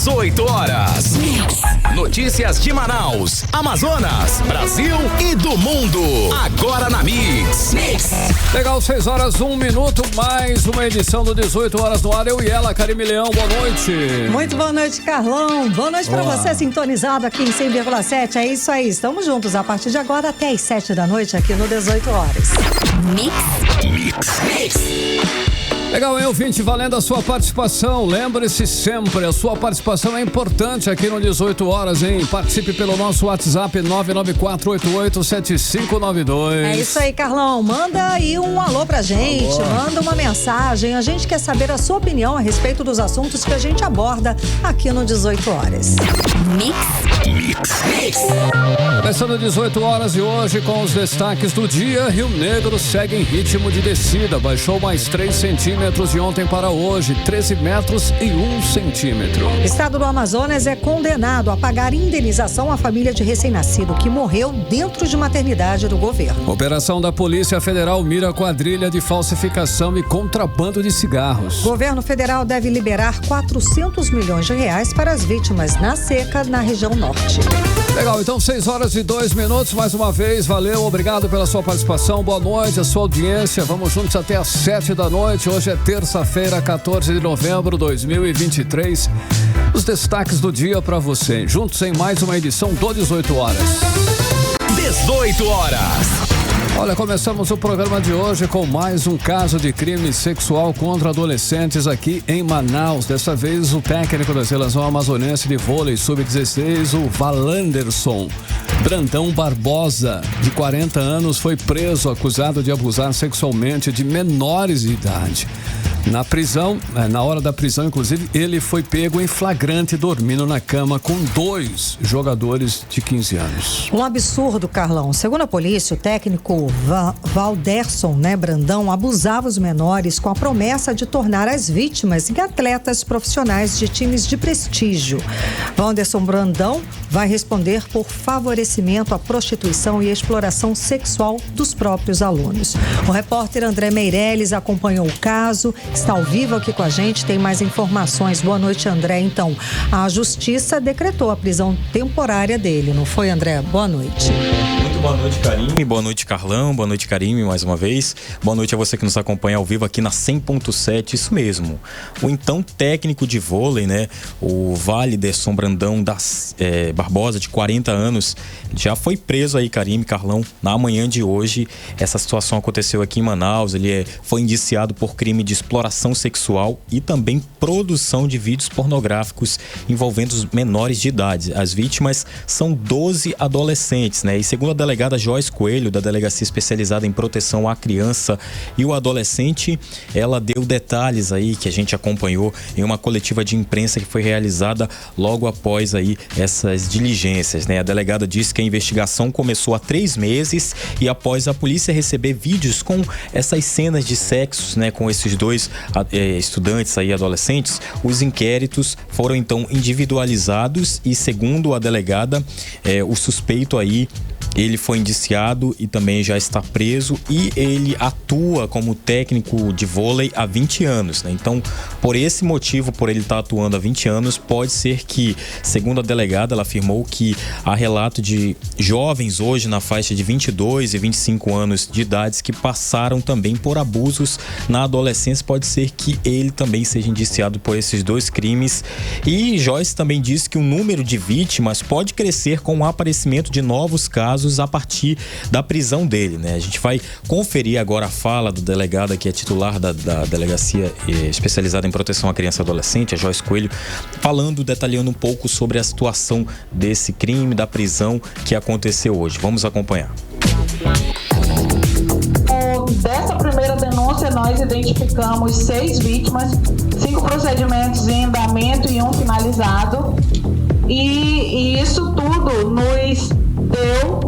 18 horas. Notícias de Manaus, Amazonas, Brasil e do mundo. Agora na Mix. Legal, 6 horas, 1 minuto, mais uma edição do 18 horas no ar. Eu e ela, Karime Leão, boa noite. Muito boa noite, Carlão. Boa noite pra você, sintonizado aqui em 100,7. É isso aí, estamos juntos a partir de agora até as 7 da noite aqui no 18 horas. Mix. Legal, hein, ouvinte, valendo a sua participação. Lembre-se sempre, a sua participação é importante aqui no 18 horas, hein? Participe pelo nosso WhatsApp 994887592. É isso aí, Carlão. Manda aí um alô pra gente, manda uma mensagem. A gente quer saber a sua opinião a respeito dos assuntos que a gente aborda aqui no 18 horas. Mix. Começando 18 horas e hoje com os destaques do dia, Rio Negro segue em ritmo de descida, baixou mais 3 centímetros de ontem para hoje, 13 metros e 1 centímetro. O estado do Amazonas é condenado a pagar indenização à família de recém-nascido que morreu dentro de maternidade do governo. Operação da Polícia Federal mira quadrilha de falsificação e contrabando de cigarros. O governo federal deve liberar 400 milhões de reais para as vítimas na seca na região norte. Legal, então 6 horas e 2 minutos, mais uma vez, valeu, obrigado pela sua participação, boa noite, a sua audiência, vamos juntos até às 7 da noite, hoje é terça-feira, 14 de novembro de 2023, os destaques do dia para você, juntos em mais uma edição do 18 horas. 18 horas. Olha, começamos o programa de hoje com mais um caso de crime sexual contra adolescentes aqui em Manaus. Dessa vez, o técnico da Seleção Amazonense de Vôlei Sub-16, o Valanderson Brandão Barbosa, de 40 anos, foi preso acusado de abusar sexualmente de menores de idade. Na prisão, na hora da prisão, inclusive, ele foi pego em flagrante dormindo na cama com 2 jogadores de 15 anos. Um absurdo, Carlão. Segundo a polícia, o técnico Valderson, Brandão, abusava os menores com a promessa de tornar as vítimas em atletas profissionais de times de prestígio. Valderson Brandão vai responder por favorecimento à prostituição e exploração sexual dos próprios alunos. O repórter André Meirelles acompanhou o caso, está ao vivo aqui com a gente, tem mais informações. Boa noite, André. Então, a justiça decretou a prisão temporária dele, não foi, André? Boa noite. Muito boa noite, Karime. Boa noite, Carlão. Boa noite, Karime, mais uma vez. Boa noite a você que nos acompanha ao vivo aqui na 100.7. Isso mesmo. O então técnico de vôlei, o Valanderson Brandão Barbosa, de 40 anos, já foi preso aí, Karime, Carlão, na manhã de hoje. Essa situação aconteceu aqui em Manaus. Ele foi indiciado por crime de exploração sexual e também produção de vídeos pornográficos envolvendo os menores de idade. As vítimas são 12 adolescentes, E segundo a delegada Joyce Coelho, da Delegacia Especializada em Proteção à Criança e o Adolescente, ela deu detalhes aí que a gente acompanhou em uma coletiva de imprensa que foi realizada logo após aí essas diligências, A delegada disse que a investigação começou há 3 meses e após a polícia receber vídeos com essas cenas de sexos, com esses 2 estudantes aí, adolescentes, os inquéritos foram então individualizados e, segundo a delegada, o suspeito aí, ele foi indiciado e também já está preso e ele atua como técnico de vôlei há 20 anos, Então, por esse motivo, por ele estar atuando há 20 anos, pode ser que, segundo a delegada, ela afirmou que há relato de jovens hoje na faixa de 22 e 25 anos de idade que passaram também por abusos na adolescência. Pode ser que ele também seja indiciado por esses 2 crimes. E Joyce também disse que o número de vítimas pode crescer com o aparecimento de novos casos a partir da prisão dele, A gente vai conferir agora a fala do delegado, que é titular da Delegacia Especializada em Proteção à Criança e Adolescente, a Joyce Coelho, detalhando um pouco sobre a situação desse crime, da prisão que aconteceu hoje. Vamos acompanhar. Dessa primeira denúncia, nós identificamos 6 vítimas, 5 procedimentos em andamento e 1 finalizado. E isso tudo nos deu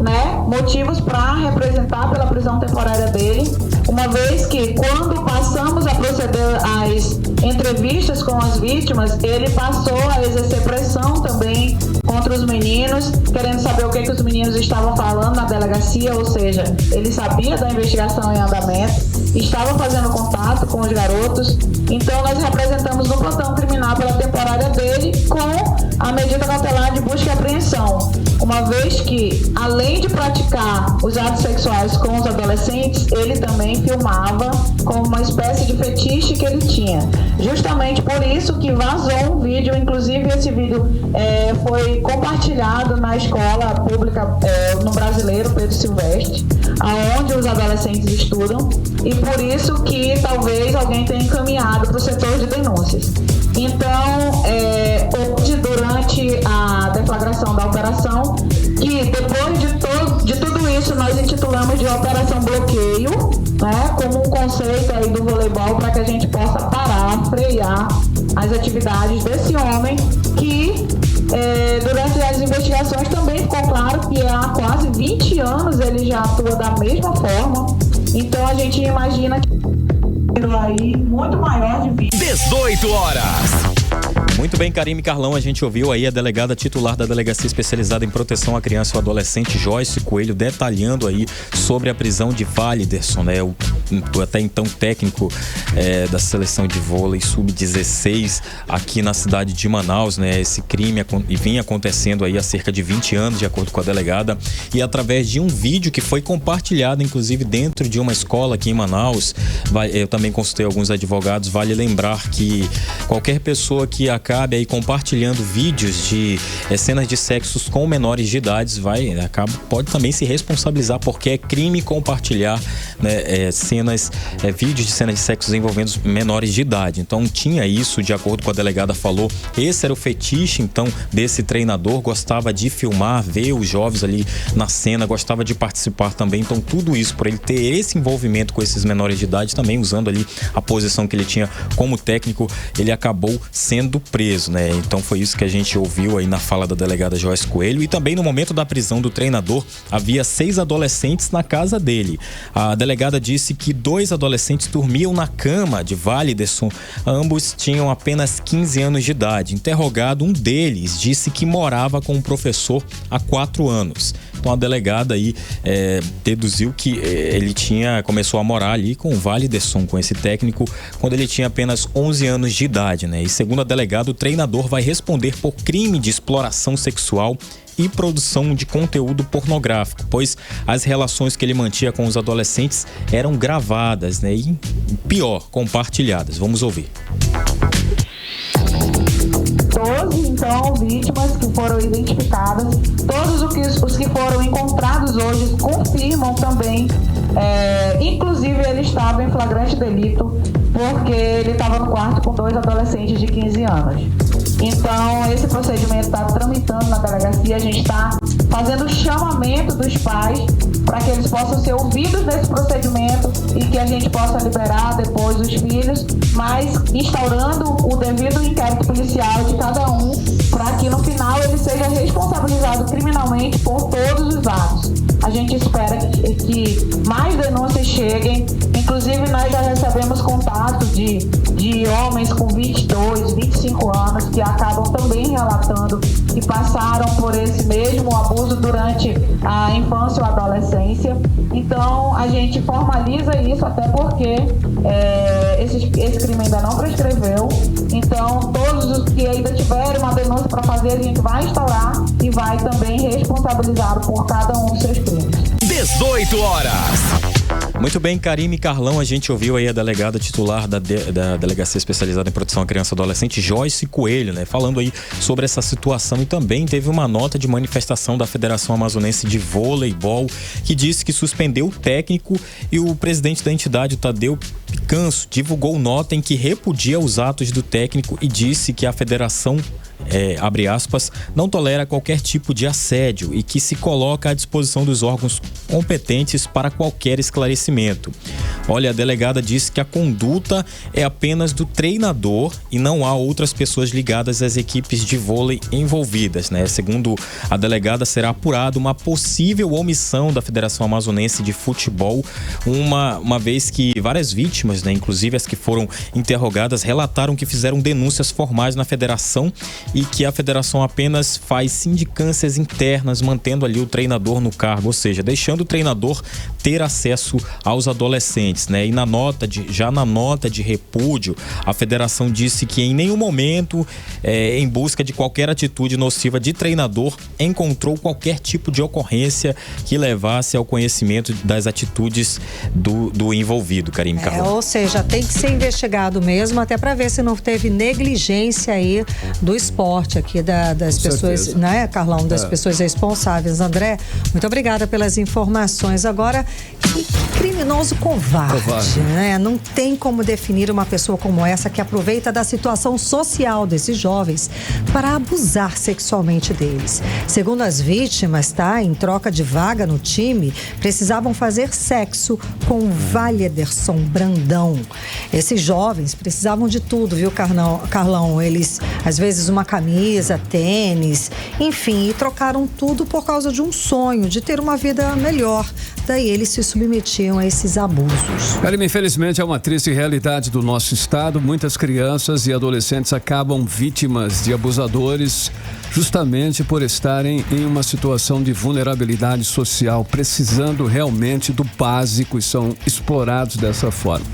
motivos para representar pela prisão temporária dele, uma vez que quando passamos a proceder às entrevistas com as vítimas, ele passou a exercer pressão também contra os meninos, querendo saber o que os meninos estavam falando na delegacia, ou seja, ele sabia da investigação em andamento, estava fazendo contato com os garotos. Então nós representamos no plantão criminal pela temporária dele com a medida cautelar de busca e apreensão, uma vez que, além de praticar os atos sexuais com os adolescentes, ele também filmava como uma espécie de fetiche que ele tinha. Justamente por isso que vazou um vídeo, inclusive esse vídeo foi compartilhado na escola pública no Brasileiro Pedro Silvestre, aonde os adolescentes estudam, e por isso que talvez alguém tenha encaminhado para o setor de denúncias. Então, hoje, durante a deflagração da operação, que depois de tudo isso nós intitulamos de Operação Bloqueio, né, como um conceito aí do voleibol, para que a gente possa parar, frear as atividades desse homem que durante as investigações também ficou claro que há quase 20 anos ele já atua da mesma forma. Então a gente imagina que aí muito maior de 20. 18 horas. Muito bem, Karime Carlão, a gente ouviu aí a delegada titular da Delegacia Especializada em Proteção à Criança e ao Adolescente, Joyce Coelho, detalhando aí sobre a prisão de Validerson, né, o até então técnico da seleção de vôlei sub-16 aqui na cidade de Manaus, né? Esse crime vinha acontecendo aí há cerca de 20 anos, de acordo com a delegada, e através de um vídeo que foi compartilhado, inclusive dentro de uma escola aqui em Manaus. Eu também consultei alguns advogados, vale lembrar que qualquer pessoa que acabe aí compartilhando vídeos de cenas de sexos com menores de idade pode também se responsabilizar, porque é crime compartilhar, né, vídeos de cenas de sexos envolvendo menores de idade. Então tinha isso, de acordo com a delegada falou, esse era o fetiche então desse treinador, gostava de filmar, ver os jovens ali na cena, gostava de participar também. Então tudo isso, por ele ter esse envolvimento com esses menores de idade, também usando ali a posição que ele tinha como técnico, ele acabou sendo preso, né? Então foi isso que a gente ouviu aí na fala da delegada Joyce Coelho. E também no momento da prisão do treinador, havia 6 adolescentes na casa dele. A delegada disse que 2 adolescentes dormiam na cama de Validerson. Ambos tinham apenas 15 anos de idade. Interrogado, um deles disse que morava com um professor há 4 anos. Então a delegada aí deduziu que ele começou a morar ali com o Validerson, com esse técnico, quando ele tinha apenas 11 anos de idade, né? E segundo a delegada, o treinador vai responder por crime de exploração sexual e produção de conteúdo pornográfico, pois as relações que ele mantinha com os adolescentes eram gravadas, né? E pior, compartilhadas. Vamos ouvir. 12, então, vítimas que foram identificadas. Todos os que foram encontrados hoje confirmam também, inclusive ele estava em flagrante delito, porque ele estava no quarto com 2 adolescentes de 15 anos. Então, esse procedimento está tramitando na delegacia, a gente está fazendo o chamamento dos pais para que eles possam ser ouvidos nesse procedimento e que a gente possa liberar depois os filhos, mas instaurando o devido inquérito policial de cada um, para que no final ele seja responsabilizado criminalmente por todos os atos. A gente espera que mais denúncias cheguem, inclusive nós já recebemos contato de homens com 22, 25 anos que acabam também relatando que passaram por esse mesmo abuso durante a infância ou adolescência. Então a gente formaliza isso, até porque esse crime ainda não prescreveu. Então todos os que ainda tiverem uma denúncia para fazer, a gente vai instaurar e vai também responsabilizar por cada um dos seus crimes. 18 horas. Muito bem, Karime Carlão, a gente ouviu aí a delegada titular da Delegacia Especializada em Proteção à Criança e Adolescente, Joyce Coelho, né? Falando aí sobre essa situação, e também teve uma nota de manifestação da Federação Amazonense de Voleibol, que disse que suspendeu o técnico, e o presidente da entidade, o Tadeu Picanso, divulgou nota em que repudia os atos do técnico e disse que a federação abre aspas, não tolera qualquer tipo de assédio e que se coloca à disposição dos órgãos competentes para qualquer esclarecimento. Olha, a delegada disse que a conduta é apenas do treinador e não há outras pessoas ligadas às equipes de vôlei envolvidas, né? Segundo a delegada, será apurada uma possível omissão da Federação Amazonense de Futebol, uma vez que várias vítimas, né, inclusive as que foram interrogadas, relataram que fizeram denúncias formais na federação e que a federação apenas faz sindicâncias internas, mantendo ali o treinador no cargo, ou seja, deixando o treinador ter acesso aos adolescentes, né? E já na nota de repúdio, a federação disse que em nenhum momento, em busca de qualquer atitude nociva de treinador, encontrou qualquer tipo de ocorrência que levasse ao conhecimento das atitudes do envolvido, Karime Carlão. Ou seja, tem que ser investigado mesmo, até para ver se não teve negligência aí do esporte aqui das pessoas, né, Carlão, das pessoas responsáveis. André, muito obrigada pelas informações. Agora, que criminoso covarde, né? Não tem como definir uma pessoa como essa que aproveita da situação social desses jovens para abusar sexualmente deles. Segundo as vítimas, em troca de vaga no time, precisavam fazer sexo com Valederson Brandão. Esses jovens precisavam de tudo, viu, Carlão? Eles, às vezes, uma camisa, tênis, enfim, e trocaram tudo por causa de um sonho, de ter uma vida melhor. Daí eles se submetiam a esses abusos. Karime, infelizmente é uma triste realidade do nosso estado. Muitas crianças e adolescentes acabam vítimas de abusadores justamente por estarem em uma situação de vulnerabilidade social, precisando realmente do básico e são explorados dessa forma.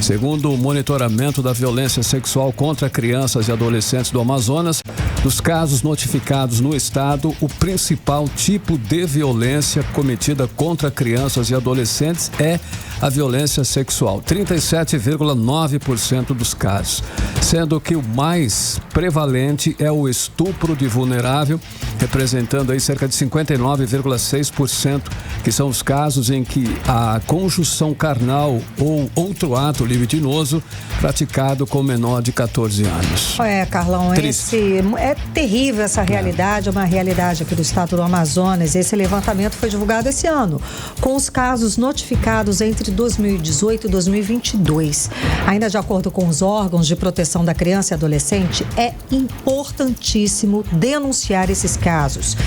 Segundo o monitoramento da violência sexual contra crianças e adolescentes do Amazonas, dos casos notificados no estado, o principal tipo de violência cometida contra crianças e adolescentes é a violência sexual, 37,9% dos casos, sendo que o mais prevalente é o estupro de vulnerável, representando aí cerca de 59,6%, que são os casos em que a conjunção carnal ou outro ato libidinoso praticado com menor de 14 anos. Carlão, é terrível essa realidade, é uma realidade aqui do estado do Amazonas. Esse levantamento foi divulgado esse ano, com os casos notificados entre 2018 e 2022. Ainda de acordo com os órgãos de proteção da criança e adolescente, é importantíssimo denunciar esses casos.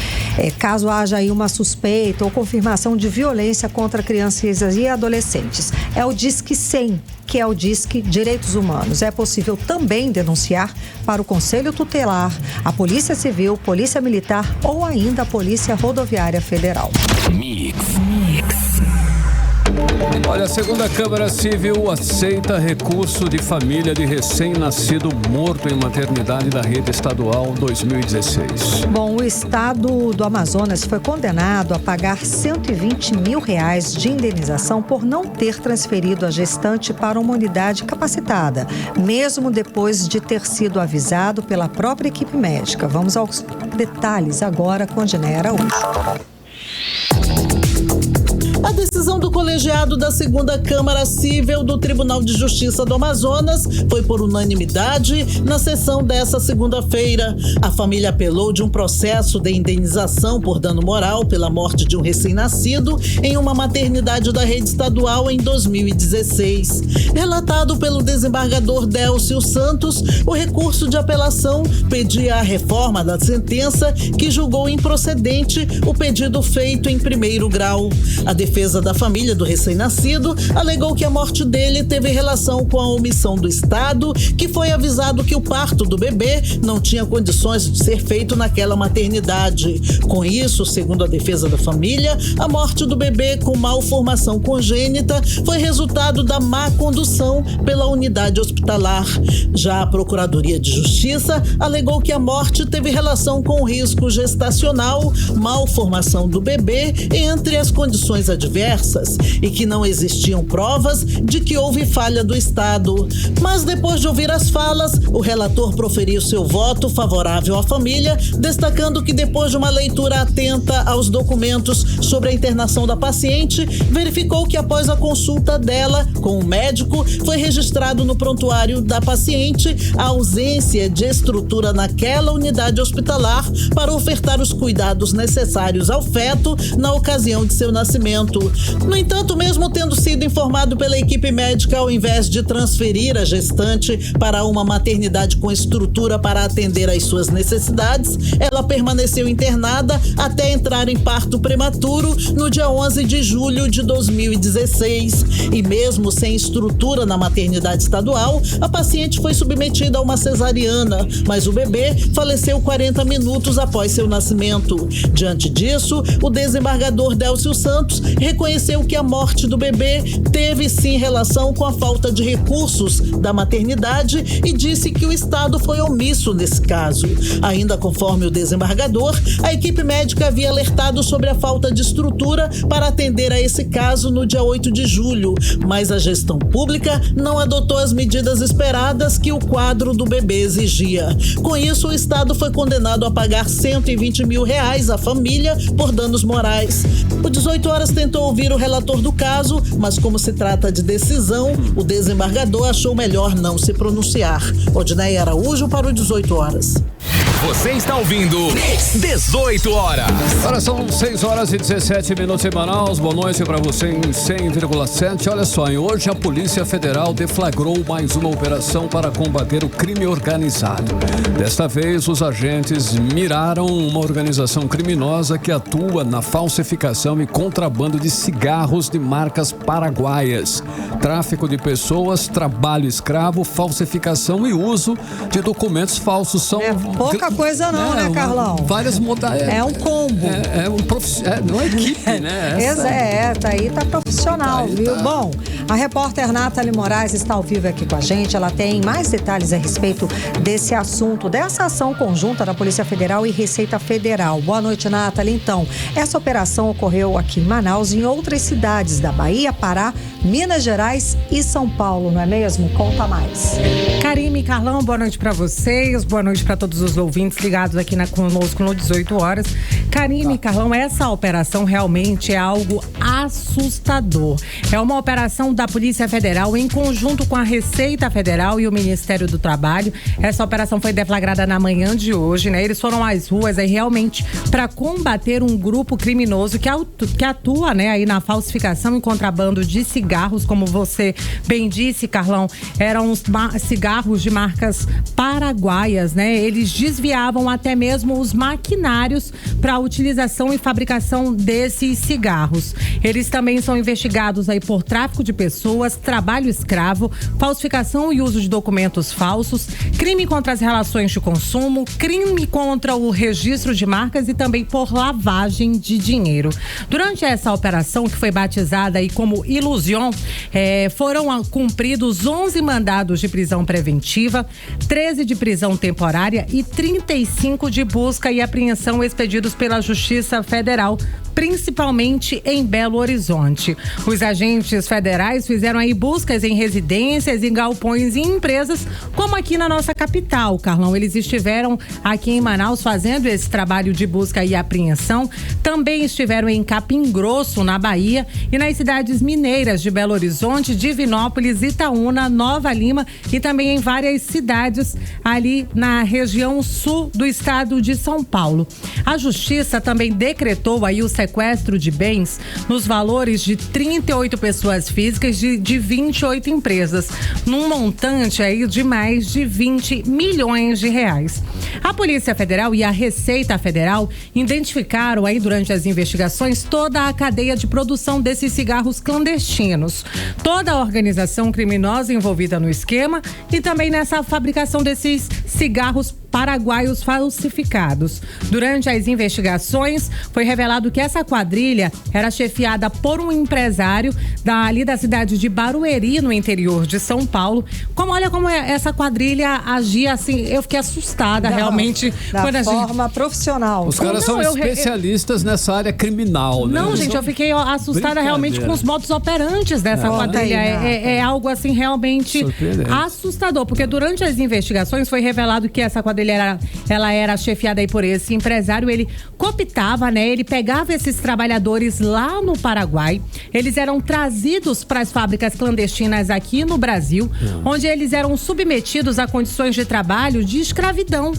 Caso haja aí uma suspeita ou confirmação de violência contra crianças e adolescentes. É o Disque 100, que é o Disque Direitos Humanos. É possível também denunciar para o Conselho Tutelar, a Polícia Civil, Polícia Militar ou ainda a Polícia Rodoviária Federal. Olha, a segunda Câmara Civil aceita recurso de família de recém-nascido morto em maternidade da rede estadual 2016. Bom, o estado do Amazonas foi condenado a pagar R$120 mil de indenização por não ter transferido a gestante para uma unidade capacitada, mesmo depois de ter sido avisado pela própria equipe médica. Vamos aos detalhes agora com Ginéia Araújo. A decisão do colegiado da segunda Câmara Civil do Tribunal de Justiça do Amazonas foi por unanimidade na sessão dessa segunda-feira. A família apelou de um processo de indenização por dano moral pela morte de um recém-nascido em uma maternidade da rede estadual em 2016. Relatado pelo desembargador Délcio Santos, o recurso de apelação pedia a reforma da sentença que julgou improcedente o pedido feito em primeiro grau. A defesa da família do recém-nascido alegou que a morte dele teve relação com a omissão do Estado, que foi avisado que o parto do bebê não tinha condições de ser feito naquela maternidade. Com isso, segundo a defesa da família, a morte do bebê com malformação congênita foi resultado da má condução pela unidade hospitalar. Já a Procuradoria de Justiça alegou que a morte teve relação com o risco gestacional, malformação do bebê, entre as condições adversas, e que não existiam provas de que houve falha do Estado. Mas depois de ouvir as falas, o relator proferiu seu voto favorável à família, destacando que depois de uma leitura atenta aos documentos sobre a internação da paciente, verificou que após a consulta dela com o médico, foi registrado no prontuário da paciente a ausência de estrutura naquela unidade hospitalar para ofertar os cuidados necessários ao feto na ocasião de seu nascimento. nascimento. No entanto, mesmo tendo sido informado pela equipe médica, ao invés de transferir a gestante para uma maternidade com estrutura para atender às suas necessidades, ela permaneceu internada até entrar em parto prematuro no dia 11 de julho de 2016. E mesmo sem estrutura na maternidade estadual, a paciente foi submetida a uma cesariana, mas o bebê faleceu 40 minutos após seu nascimento. Diante disso, o desembargador Délcio Santos reconheceu que a morte do bebê teve sim relação com a falta de recursos da maternidade e disse que o Estado foi omisso nesse caso. Ainda conforme o desembargador, a equipe médica havia alertado sobre a falta de estrutura para atender a esse caso no dia 8 de julho, mas a gestão pública não adotou as medidas esperadas que o quadro do bebê exigia. Com isso, o Estado foi condenado a pagar R$120 mil à família por danos morais. O 18 Horas tentou ouvir o relator do caso, mas como se trata de decisão, o desembargador achou melhor não se pronunciar. Odneia Araújo para o 18 Horas. Você está ouvindo 18 Horas. Agora são 6 horas e 17 minutos em Manaus. Boa noite para você em 100,7. Olha só, hoje a Polícia Federal deflagrou mais uma operação para combater o crime organizado. Desta vez, os agentes miraram uma organização criminosa que atua na falsificação e contrabando de cigarros de marcas paraguaias, tráfico de pessoas, trabalho escravo, falsificação e uso de documentos falsos. São pouca coisa não, né, Carlão? Várias modalidades. É um combo. Não é equipe, né? Tá profissional, viu? Tá. Bom, a repórter Nathalie Moraes está ao vivo aqui com a gente. Ela tem mais detalhes a respeito desse assunto, dessa ação conjunta da Polícia Federal e Receita Federal. Boa noite, Nathalie. Então, essa operação ocorreu aqui em Manaus e em outras cidades da Bahia, Pará, Minas Gerais e São Paulo, não é mesmo? Conta mais. Karime e Carlão, boa noite para vocês, boa noite para todos os ouvintes ligados aqui conosco no 18 Horas. Karime e Carlão, essa operação realmente é algo assustador. É uma operação da Polícia Federal em conjunto com a Receita Federal e o Ministério do Trabalho. Essa operação foi deflagrada na manhã de hoje, né? Eles foram às ruas aí realmente para combater um grupo criminoso que atua, né, aí na falsificação e contrabando de cigarros, como você bem disse, Carlão, eram cigarros de marcas paraguaias, né? Eles desviavam até mesmo os maquinários para a utilização e fabricação desses cigarros. Eles também são investigados aí por tráfico de pessoas, trabalho escravo, falsificação e uso de documentos falsos, crime contra as relações de consumo, crime contra o registro de marcas e também por lavagem de dinheiro. Durante essa operação, que foi batizada aí como Ilusion, foram cumpridos 11 mandados de prisão preventiva, 13 de prisão temporária e 35 de busca e apreensão expedidos pela Justiça Federal, principalmente em Belo Horizonte. Os agentes federais fizeram aí buscas em residências, em galpões e empresas, como aqui na nossa capital, Carlão. Eles estiveram aqui em Manaus fazendo esse trabalho de busca e apreensão. Também estiveram em Capim Grosso, na Bahia, e nas cidades mineiras de Belo Horizonte, Divinópolis, Itaúna, Nova Lima e também em várias cidades ali na região sul do estado de São Paulo. A Justiça também decretou aí o sequestro de bens nos valores de 38 pessoas físicas de 28 empresas, num montante aí de mais de 20 milhões de reais. A Polícia Federal e a Receita Federal identificaram aí durante as investigações toda a cadeia de produção desses cigarros clandestinos, toda a organização criminosa envolvida no esquema e também nessa fabricação desses cigarros paraguaios falsificados. Durante as investigações, foi revelado que essa quadrilha era chefiada por um empresário ali da cidade de Barueri, no interior de São Paulo. Olha como essa quadrilha agia assim, eu fiquei assustada realmente. Da forma profissional. Os caras são especialistas nessa área criminal, né? Não, gente, eu fiquei assustada realmente com os modus operantes dessa quadrilha. É algo assim realmente assustador, porque durante as investigações foi revelado que essa quadrilha ela era chefiada aí por esse empresário. Ele cooptava, né? Ele pegava esses trabalhadores lá no Paraguai. Eles eram trazidos para as fábricas clandestinas aqui no Brasil, onde eles eram submetidos a condições de trabalho de escravidão.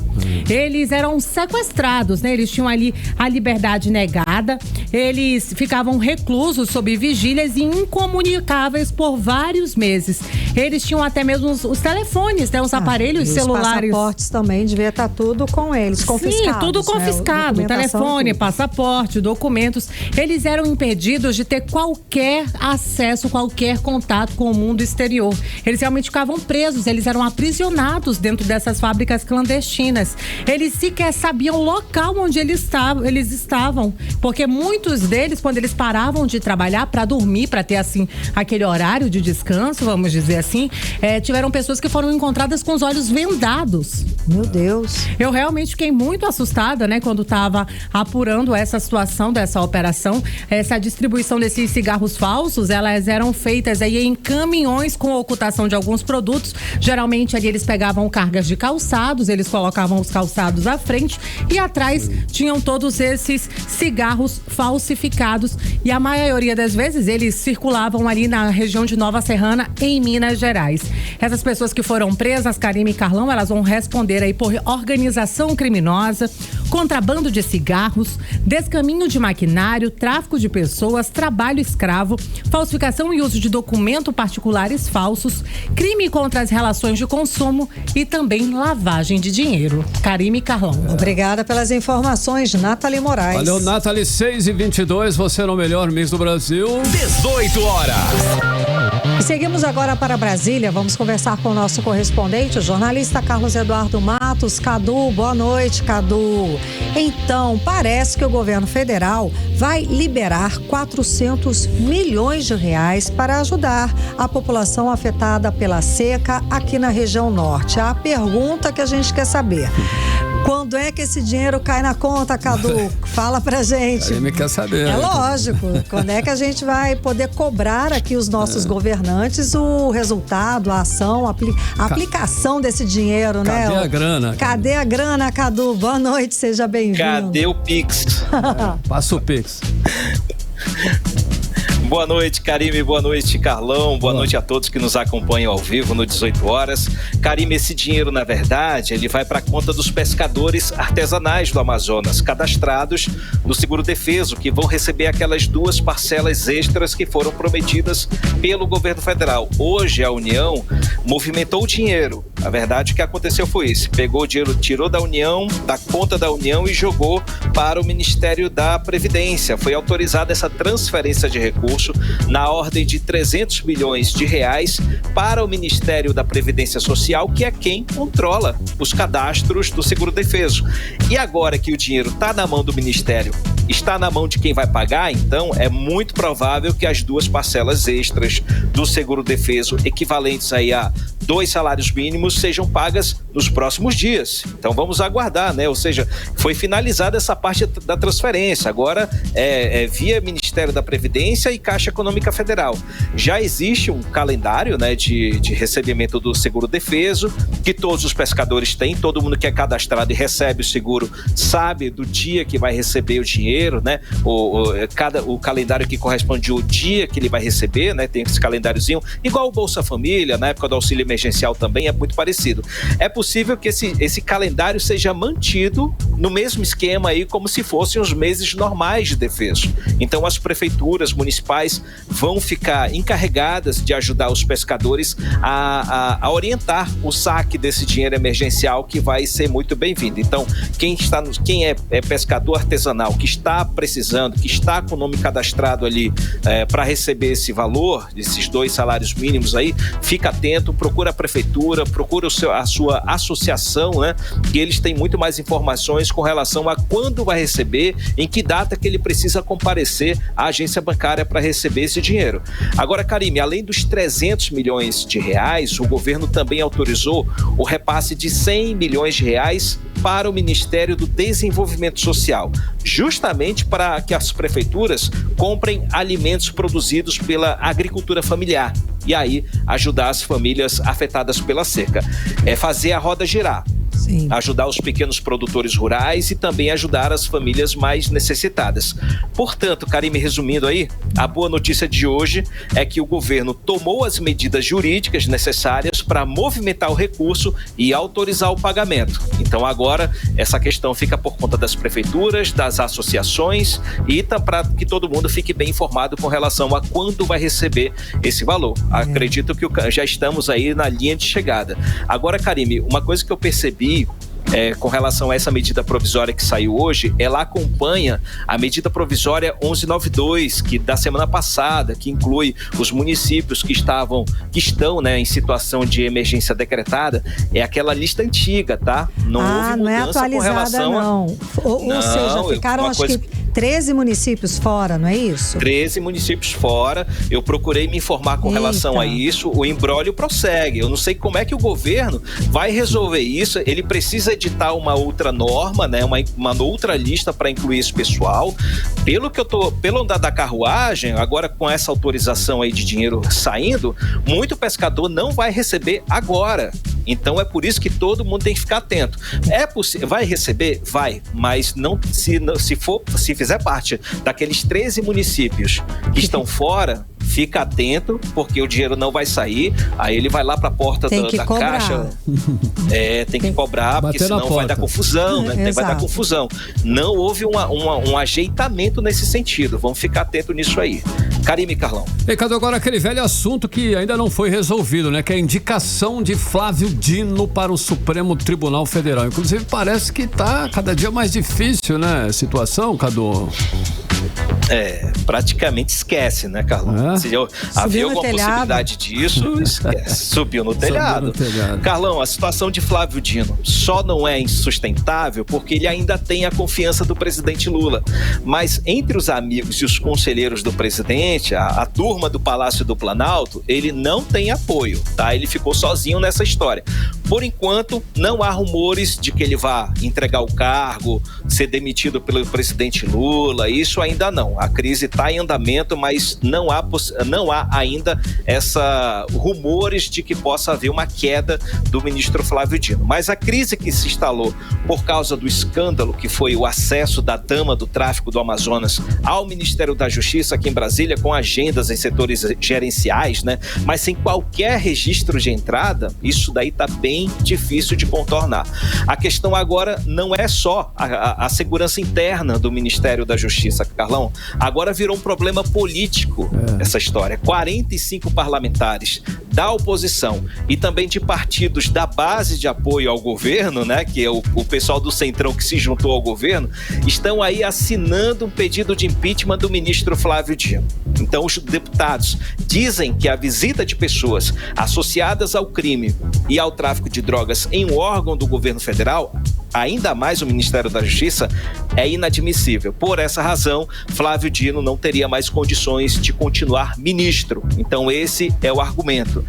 Eles eram sequestrados, né? Eles tinham ali a liberdade negada. eles ficavam reclusos sob vigílias e incomunicáveis por vários meses. Eles tinham até mesmo os telefones, né, os aparelhos celulares. Os passaportes também devia estar tudo com eles, confiscados. Sim, tudo confiscado, telefone, passaporte, documentos. Eles eram impedidos de ter qualquer acesso, qualquer contato com o mundo exterior. Eles realmente ficavam presos, eles eram aprisionados dentro dessas fábricas clandestinas. Eles sequer sabiam o local onde eles estavam, porque muitos deles, quando eles paravam de trabalhar para dormir, para ter assim aquele horário de descanso, vamos dizer assim, tiveram pessoas que foram encontradas com os olhos vendados. Meu Deus. Eu realmente fiquei muito assustada, né, quando estava apurando essa situação dessa operação. Essa distribuição desses cigarros falsos, elas eram feitas aí em caminhões com ocultação de alguns produtos. Geralmente ali eles pegavam cargas de calçados, eles colocavam os calçados à frente e atrás tinham todos esses cigarros falsificados, e a maioria das vezes eles circulavam ali na região de Nova Serrana, em Minas Gerais. Essas pessoas que foram presas, Karime e Carlão, elas vão responder aí por organização criminosa, contrabando de cigarros, descaminho de maquinário, tráfico de pessoas, trabalho escravo, falsificação e uso de documentos particulares falsos, crime contra as relações de consumo e também lavagem de dinheiro. Karime e Carlão. Obrigada pelas informações, Nathalie Moraes. Valeu, Nathalie. 6h22, você no melhor mês do Brasil. 18 horas. E seguimos agora para Brasília. Vamos conversar com o nosso correspondente, o jornalista Carlos Eduardo Matos. Cadu, boa noite, Cadu. Então, parece que o governo federal vai liberar 400 milhões de reais para ajudar a população afetada pela seca aqui na região norte. A pergunta que a gente quer saber: quando é que esse dinheiro cai na conta, Cadu? Fala pra gente. Aí me quer saber. É lógico. Quando é que a gente vai poder cobrar aqui os nossos governantes o resultado, a ação, a aplicação desse dinheiro, né? Cadê a grana? Cadê a grana, Cadu? Boa noite, seja bem-vindo. Cadê o Pix? Passa o Pix. Boa noite, Karime, boa noite, Carlão, boa noite a todos que nos acompanham ao vivo no 18 horas. Karime, esse dinheiro, na verdade, ele vai para a conta dos pescadores artesanais do Amazonas, cadastrados no Seguro Defeso, que vão receber aquelas 2 parcelas extras que foram prometidas pelo governo federal. Hoje, a União movimentou o dinheiro. A verdade, o que aconteceu foi isso: pegou o dinheiro, tirou da União, da conta da União e jogou para o Ministério da Previdência. Foi autorizada essa transferência de recursos na ordem de 300 milhões de reais para o Ministério da Previdência Social, que é quem controla os cadastros do Seguro Defeso. E agora que o dinheiro está na mão do Ministério, está na mão de quem vai pagar, então é muito provável que as 2 parcelas extras do Seguro Defeso, equivalentes aí a 2 salários mínimos, sejam pagas nos próximos dias. Então vamos aguardar, né? Ou seja, foi finalizada essa parte da transferência. Agora é via Ministério da Previdência e Caixa Econômica Federal. Já existe um calendário, né, de recebimento do Seguro Defeso, que todos os pescadores têm. Todo mundo que é cadastrado e recebe o seguro sabe do dia que vai receber o dinheiro, né? O calendário que corresponde ao dia que ele vai receber, né? Tem esse calendáriozinho, igual o Bolsa Família, na época do auxílio emergencial também é muito parecido. É possível que esse calendário seja mantido no mesmo esquema aí, como se fossem os meses normais de defeso. Então as prefeituras municipais vão ficar encarregadas de ajudar os pescadores a orientar o saque desse dinheiro emergencial, que vai ser muito bem-vindo. Então, quem é pescador artesanal, que está precisando, que está com o nome cadastrado ali para receber esse valor, esses 2 salários mínimos aí, fica atento, procura a prefeitura, procura a sua associação, né? Que eles têm muito mais informações com relação a quando vai receber, em que data que ele precisa comparecer à agência bancária para receber esse dinheiro. Agora, Karime, além dos 300 milhões de reais, o governo também autorizou o repasse de 100 milhões de reais para o Ministério do Desenvolvimento Social, justamente para que as prefeituras comprem alimentos produzidos pela agricultura familiar e aí ajudar as famílias afetadas pela seca. É fazer a roda girar. Sim. Ajudar os pequenos produtores rurais e também ajudar as famílias mais necessitadas. Portanto, Karime, resumindo aí, a boa notícia de hoje é que o governo tomou as medidas jurídicas necessárias para movimentar o recurso e autorizar o pagamento. Então agora essa questão fica por conta das prefeituras, das associações e para que todo mundo fique bem informado com relação a quando vai receber esse valor. Acredito que já estamos aí na linha de chegada. Agora, Karime, uma coisa que eu percebi com relação a essa medida provisória que saiu hoje, ela acompanha a medida provisória 1192, que da semana passada, que inclui os municípios que estão, né, em situação de emergência decretada. É aquela lista antiga, tá? Não houve mudança, não é atualizada, com relação não. Ou seja, ficaram acho que 13 municípios fora, não é isso? 13 municípios fora. Eu procurei me informar com relação a isso. O imbróglio prossegue. Eu não sei como é que o governo vai resolver isso. Ele precisa editar uma outra norma, né? Uma outra lista para incluir esse pessoal. Pelo andar da carruagem, agora com essa autorização aí de dinheiro saindo, muito pescador não vai receber agora. Então é por isso que todo mundo tem que ficar atento. Vai receber? Vai, mas se fizer parte daqueles 13 municípios que estão fora, fica atento, porque o dinheiro não vai sair, aí ele vai lá para a porta da caixa. Tem que cobrar, porque senão vai dar confusão, né? Vai dar confusão. Não houve um ajeitamento nesse sentido. Vamos ficar atento nisso aí. Karime, Carlão. E cadê agora aquele velho assunto que ainda não foi resolvido, né? Que é a indicação de Flávio Dino para o Supremo Tribunal Federal. Inclusive parece que tá cada dia mais difícil, né? A situação, Cadu? Praticamente esquece, né, Carlão? Se havia alguma possibilidade disso, esquece. Subiu no telhado. Carlão, a situação de Flávio Dino só não é insustentável porque ele ainda tem a confiança do presidente Lula. Mas entre os amigos e os conselheiros do presidente, a turma do Palácio do Planalto, ele não tem apoio, tá? Ele ficou sozinho nessa história. Por enquanto, não há rumores de que ele vá entregar o cargo, ser demitido pelo presidente Lula, isso ainda não. A crise está em andamento, mas não há ainda rumores de que possa haver uma queda do ministro Flávio Dino. Mas a crise que se instalou por causa do escândalo que foi o acesso da dama do tráfico do Amazonas ao Ministério da Justiça aqui em Brasília, com agendas em setores gerenciais, né? Mas sem qualquer registro de entrada, isso daí está bem difícil de contornar. A questão agora não é só a segurança interna do Ministério da Justiça, Carlão. Agora virou um problema político essa história. 45 parlamentares da oposição e também de partidos da base de apoio ao governo, né, que é o pessoal do Centrão que se juntou ao governo, estão aí assinando um pedido de impeachment do ministro Flávio Dino. Então os deputados dizem que a visita de pessoas associadas ao crime e ao tráfico de drogas em um órgão do governo federal, ainda mais o Ministério da Justiça, é inadmissível. Por essa razão, Flávio Dino não teria mais condições de continuar ministro. Então esse é o argumento.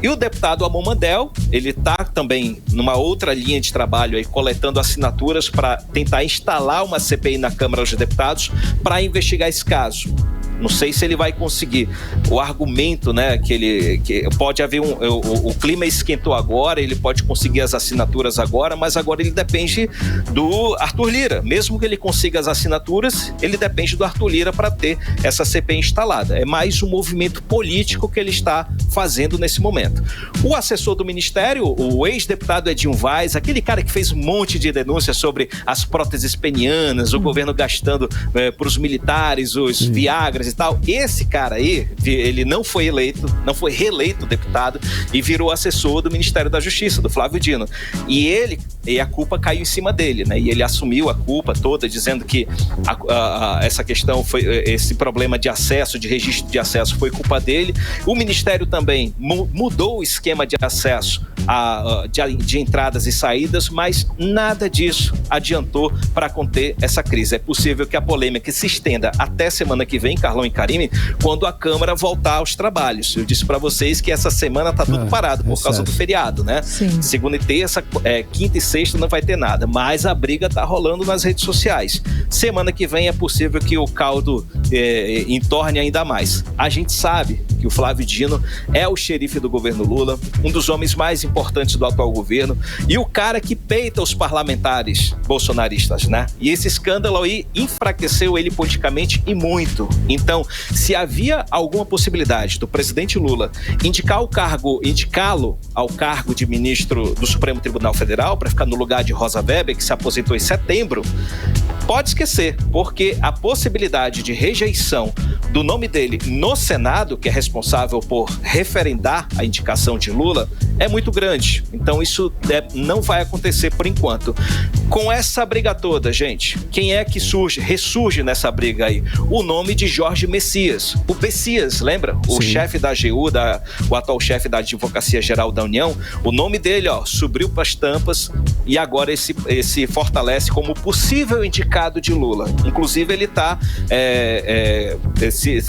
E o deputado Amon Mandel, ele está também numa outra linha de trabalho aí, coletando assinaturas para tentar instalar uma CPI na Câmara dos Deputados para investigar esse caso. Não sei se ele vai conseguir. O argumento, né, que pode haver o clima esquentou agora, ele pode conseguir as assinaturas agora, mas agora ele depende do Arthur Lira. Mesmo que ele consiga as assinaturas, ele depende do Arthur Lira para ter essa CPI instalada. É mais um movimento político que ele está fazendo nesse momento. O assessor do Ministério, o ex-deputado Edinho Vaz, aquele cara que fez um monte de denúncias sobre as próteses penianas, o governo gastando para os militares, os Viagras e tal. Esse cara aí, ele não foi reeleito deputado e virou assessor do Ministério da Justiça, do Flávio Dino. E a culpa caiu em cima dele, né? E ele assumiu a culpa toda, dizendo que essa questão esse problema de acesso, de registro de acesso, foi culpa dele. O Ministério também mudou o esquema de acesso de entradas e saídas, mas nada disso adiantou para conter essa crise. É possível que a polêmica se estenda até semana que vem, Carlão e Karime, quando a Câmara voltar aos trabalhos. Eu disse para vocês que essa semana está tudo parado por causa do feriado, né? Sim. Segunda e terça, quinta e sexta não vai ter nada, mas a briga está rolando nas redes sociais. Semana que vem é possível que o caldo entorne ainda mais. A gente sabe que o Flávio Dino é o xerife do governo Lula, um dos homens mais importantes do atual governo e o cara que peita os parlamentares bolsonaristas, né? E esse escândalo aí enfraqueceu ele politicamente e muito. Então, se havia alguma possibilidade do presidente Lula indicá-lo ao cargo de ministro do Supremo Tribunal Federal para ficar no lugar de Rosa Weber, que se aposentou em setembro, pode esquecer, porque a possibilidade de rejeição do nome dele no Senado, que é responsável por referendar a indicação de Lula, é muito grande. Então isso não vai acontecer por enquanto. Com essa briga toda, gente, quem é que ressurge nessa briga aí? O nome de Jorge Messias. O Messias, lembra? O chefe da AGU, o atual chefe da Advocacia Geral da União. O nome dele, subiu para as tampas e agora esse fortalece como possível indicado de Lula. Inclusive ele está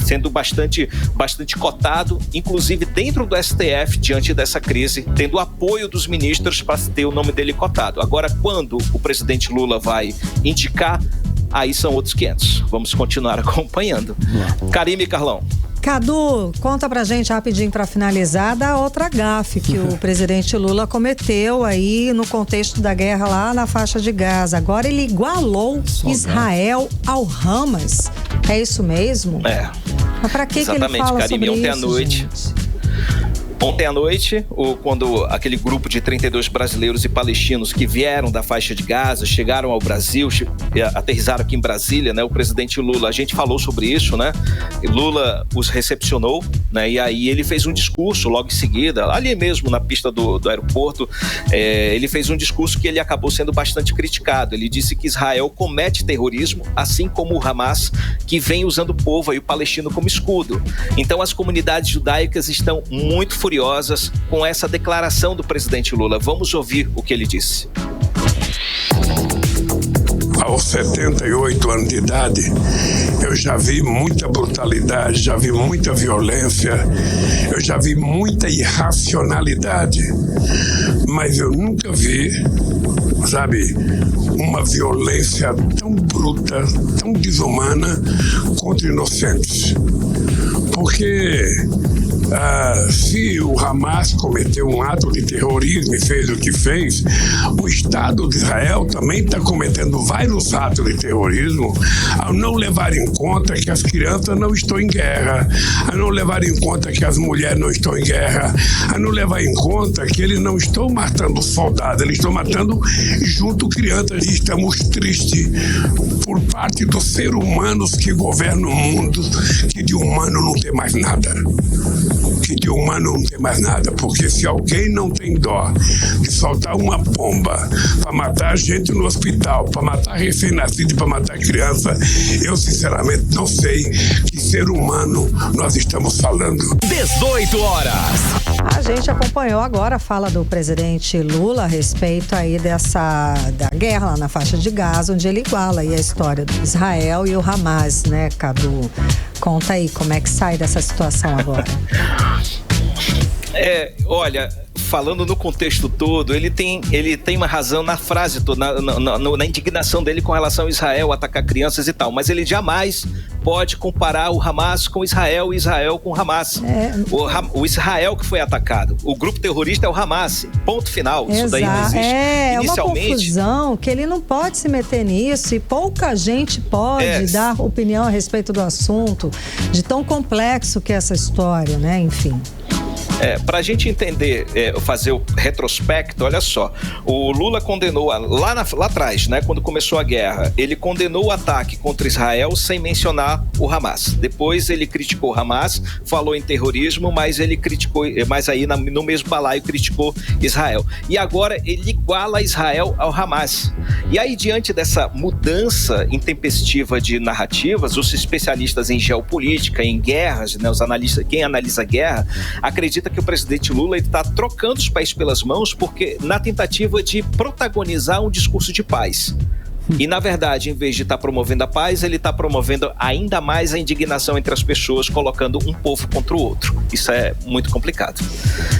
sendo bastante cotado, inclusive dentro do STF, diante dessa crise, tendo apoio dos ministros para ter o nome dele cotado. Agora, quando o presidente Lula vai indicar, aí são outros 500. Vamos continuar acompanhando. Karime e Carlão. Cadu, conta pra gente rapidinho pra finalizar da outra gafe que o presidente Lula cometeu aí no contexto da guerra lá na faixa de Gaza. Agora ele igualou Israel ao Hamas. É isso mesmo? Mas pra que ele fala Karime, sobre isso, gente? Ontem à noite, quando aquele grupo de 32 brasileiros e palestinos que vieram da faixa de Gaza, chegaram ao Brasil, aterrissaram aqui em Brasília, né? O presidente Lula, a gente falou sobre isso, né? Lula os recepcionou, né? E aí ele fez um discurso logo em seguida, ali mesmo na pista do aeroporto, ele fez um discurso que ele acabou sendo bastante criticado. Ele disse que Israel comete terrorismo, assim como o Hamas, que vem usando o povo e o palestino como escudo. Então as comunidades judaicas estão muito furiosas com essa declaração do presidente Lula. Vamos ouvir o que ele disse. Aos 78 anos de idade, eu já vi muita brutalidade, já vi muita violência, eu já vi muita irracionalidade, mas eu nunca vi, uma violência tão bruta, tão desumana contra inocentes. Porque se o Hamas cometeu um ato de terrorismo e fez o que fez, o Estado de Israel também está cometendo vários atos de terrorismo ao não levar em conta que as crianças não estão em guerra, a não levar em conta que as mulheres não estão em guerra, a não levar em conta que eles não estão matando soldados, eles estão matando junto crianças. E estamos tristes por parte dos seres humanos que governam o mundo, que de humano não tem mais nada. Que de humano não tem mais nada, porque se alguém não tem dó de soltar uma bomba para matar gente no hospital, para matar recém-nascido, para matar criança, eu sinceramente não sei que ser humano nós estamos falando. 18 horas. A gente acompanhou agora a fala do presidente Lula a respeito aí da guerra lá na faixa de Gaza, onde ele iguala aí a história do Israel e o Hamas, né, Cadu? Conta aí, como é que sai dessa situação agora? Olha, falando no contexto todo, ele tem uma razão na frase toda, na indignação dele com relação a Israel, atacar crianças e tal, mas ele jamais pode comparar o Hamas com Israel e Israel com o Hamas. O Israel que foi atacado, o grupo terrorista é o Hamas, ponto final. Isso daí não existe. É uma confusão que ele não pode se meter nisso e pouca gente pode dar opinião a respeito do assunto, de tão complexo que é essa história, né? Enfim. Para a gente entender, fazer o retrospecto, olha só, o Lula condenou lá atrás, né, quando começou a guerra, ele condenou o ataque contra Israel sem mencionar o Hamas. Depois ele criticou o Hamas, falou em terrorismo, mas ele criticou, mas aí no mesmo balaio criticou Israel. E agora ele iguala Israel ao Hamas. E aí, diante dessa mudança intempestiva de narrativas, os especialistas em geopolítica, em guerras, né, quem analisa a guerra, acredita que o presidente Lula está trocando os pés pelas mãos porque na tentativa de protagonizar um discurso de paz. E, na verdade, em vez de estar promovendo a paz, ele está promovendo ainda mais a indignação entre as pessoas, colocando um povo contra o outro. Isso é muito complicado.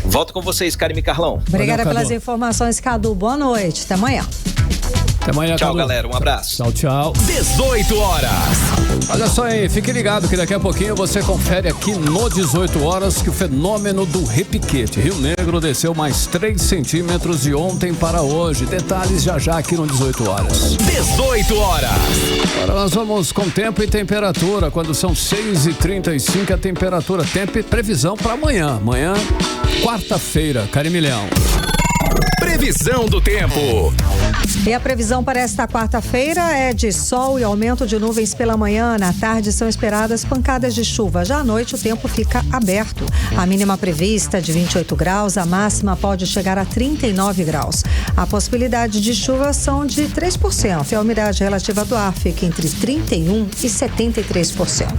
Volto com vocês, Karime e Carlão. Obrigada pelas informações, Cadu. Boa noite. Até amanhã. Até amanhã, Tchau, Cadu. galera. Um abraço. Tchau, tchau. 18 horas. Olha só aí, fique ligado que daqui a pouquinho você confere aqui no 18 horas que o fenômeno do repiquete. Rio Negro desceu mais 3 centímetros de ontem para hoje. Detalhes já aqui no 18 horas. 18 horas. Agora nós vamos com tempo e temperatura. Quando são 6h35, a temperatura, tempo e previsão para amanhã. Amanhã, quarta-feira, Karime Leão. Previsão do tempo. E a previsão para esta quarta-feira é de sol e aumento de nuvens pela manhã. Na tarde são esperadas pancadas de chuva. Já à noite o tempo fica aberto. A mínima prevista de 28 graus, a máxima pode chegar a 39 graus. A possibilidade de chuva são de 3% e a umidade relativa do ar fica entre 31% e 73%.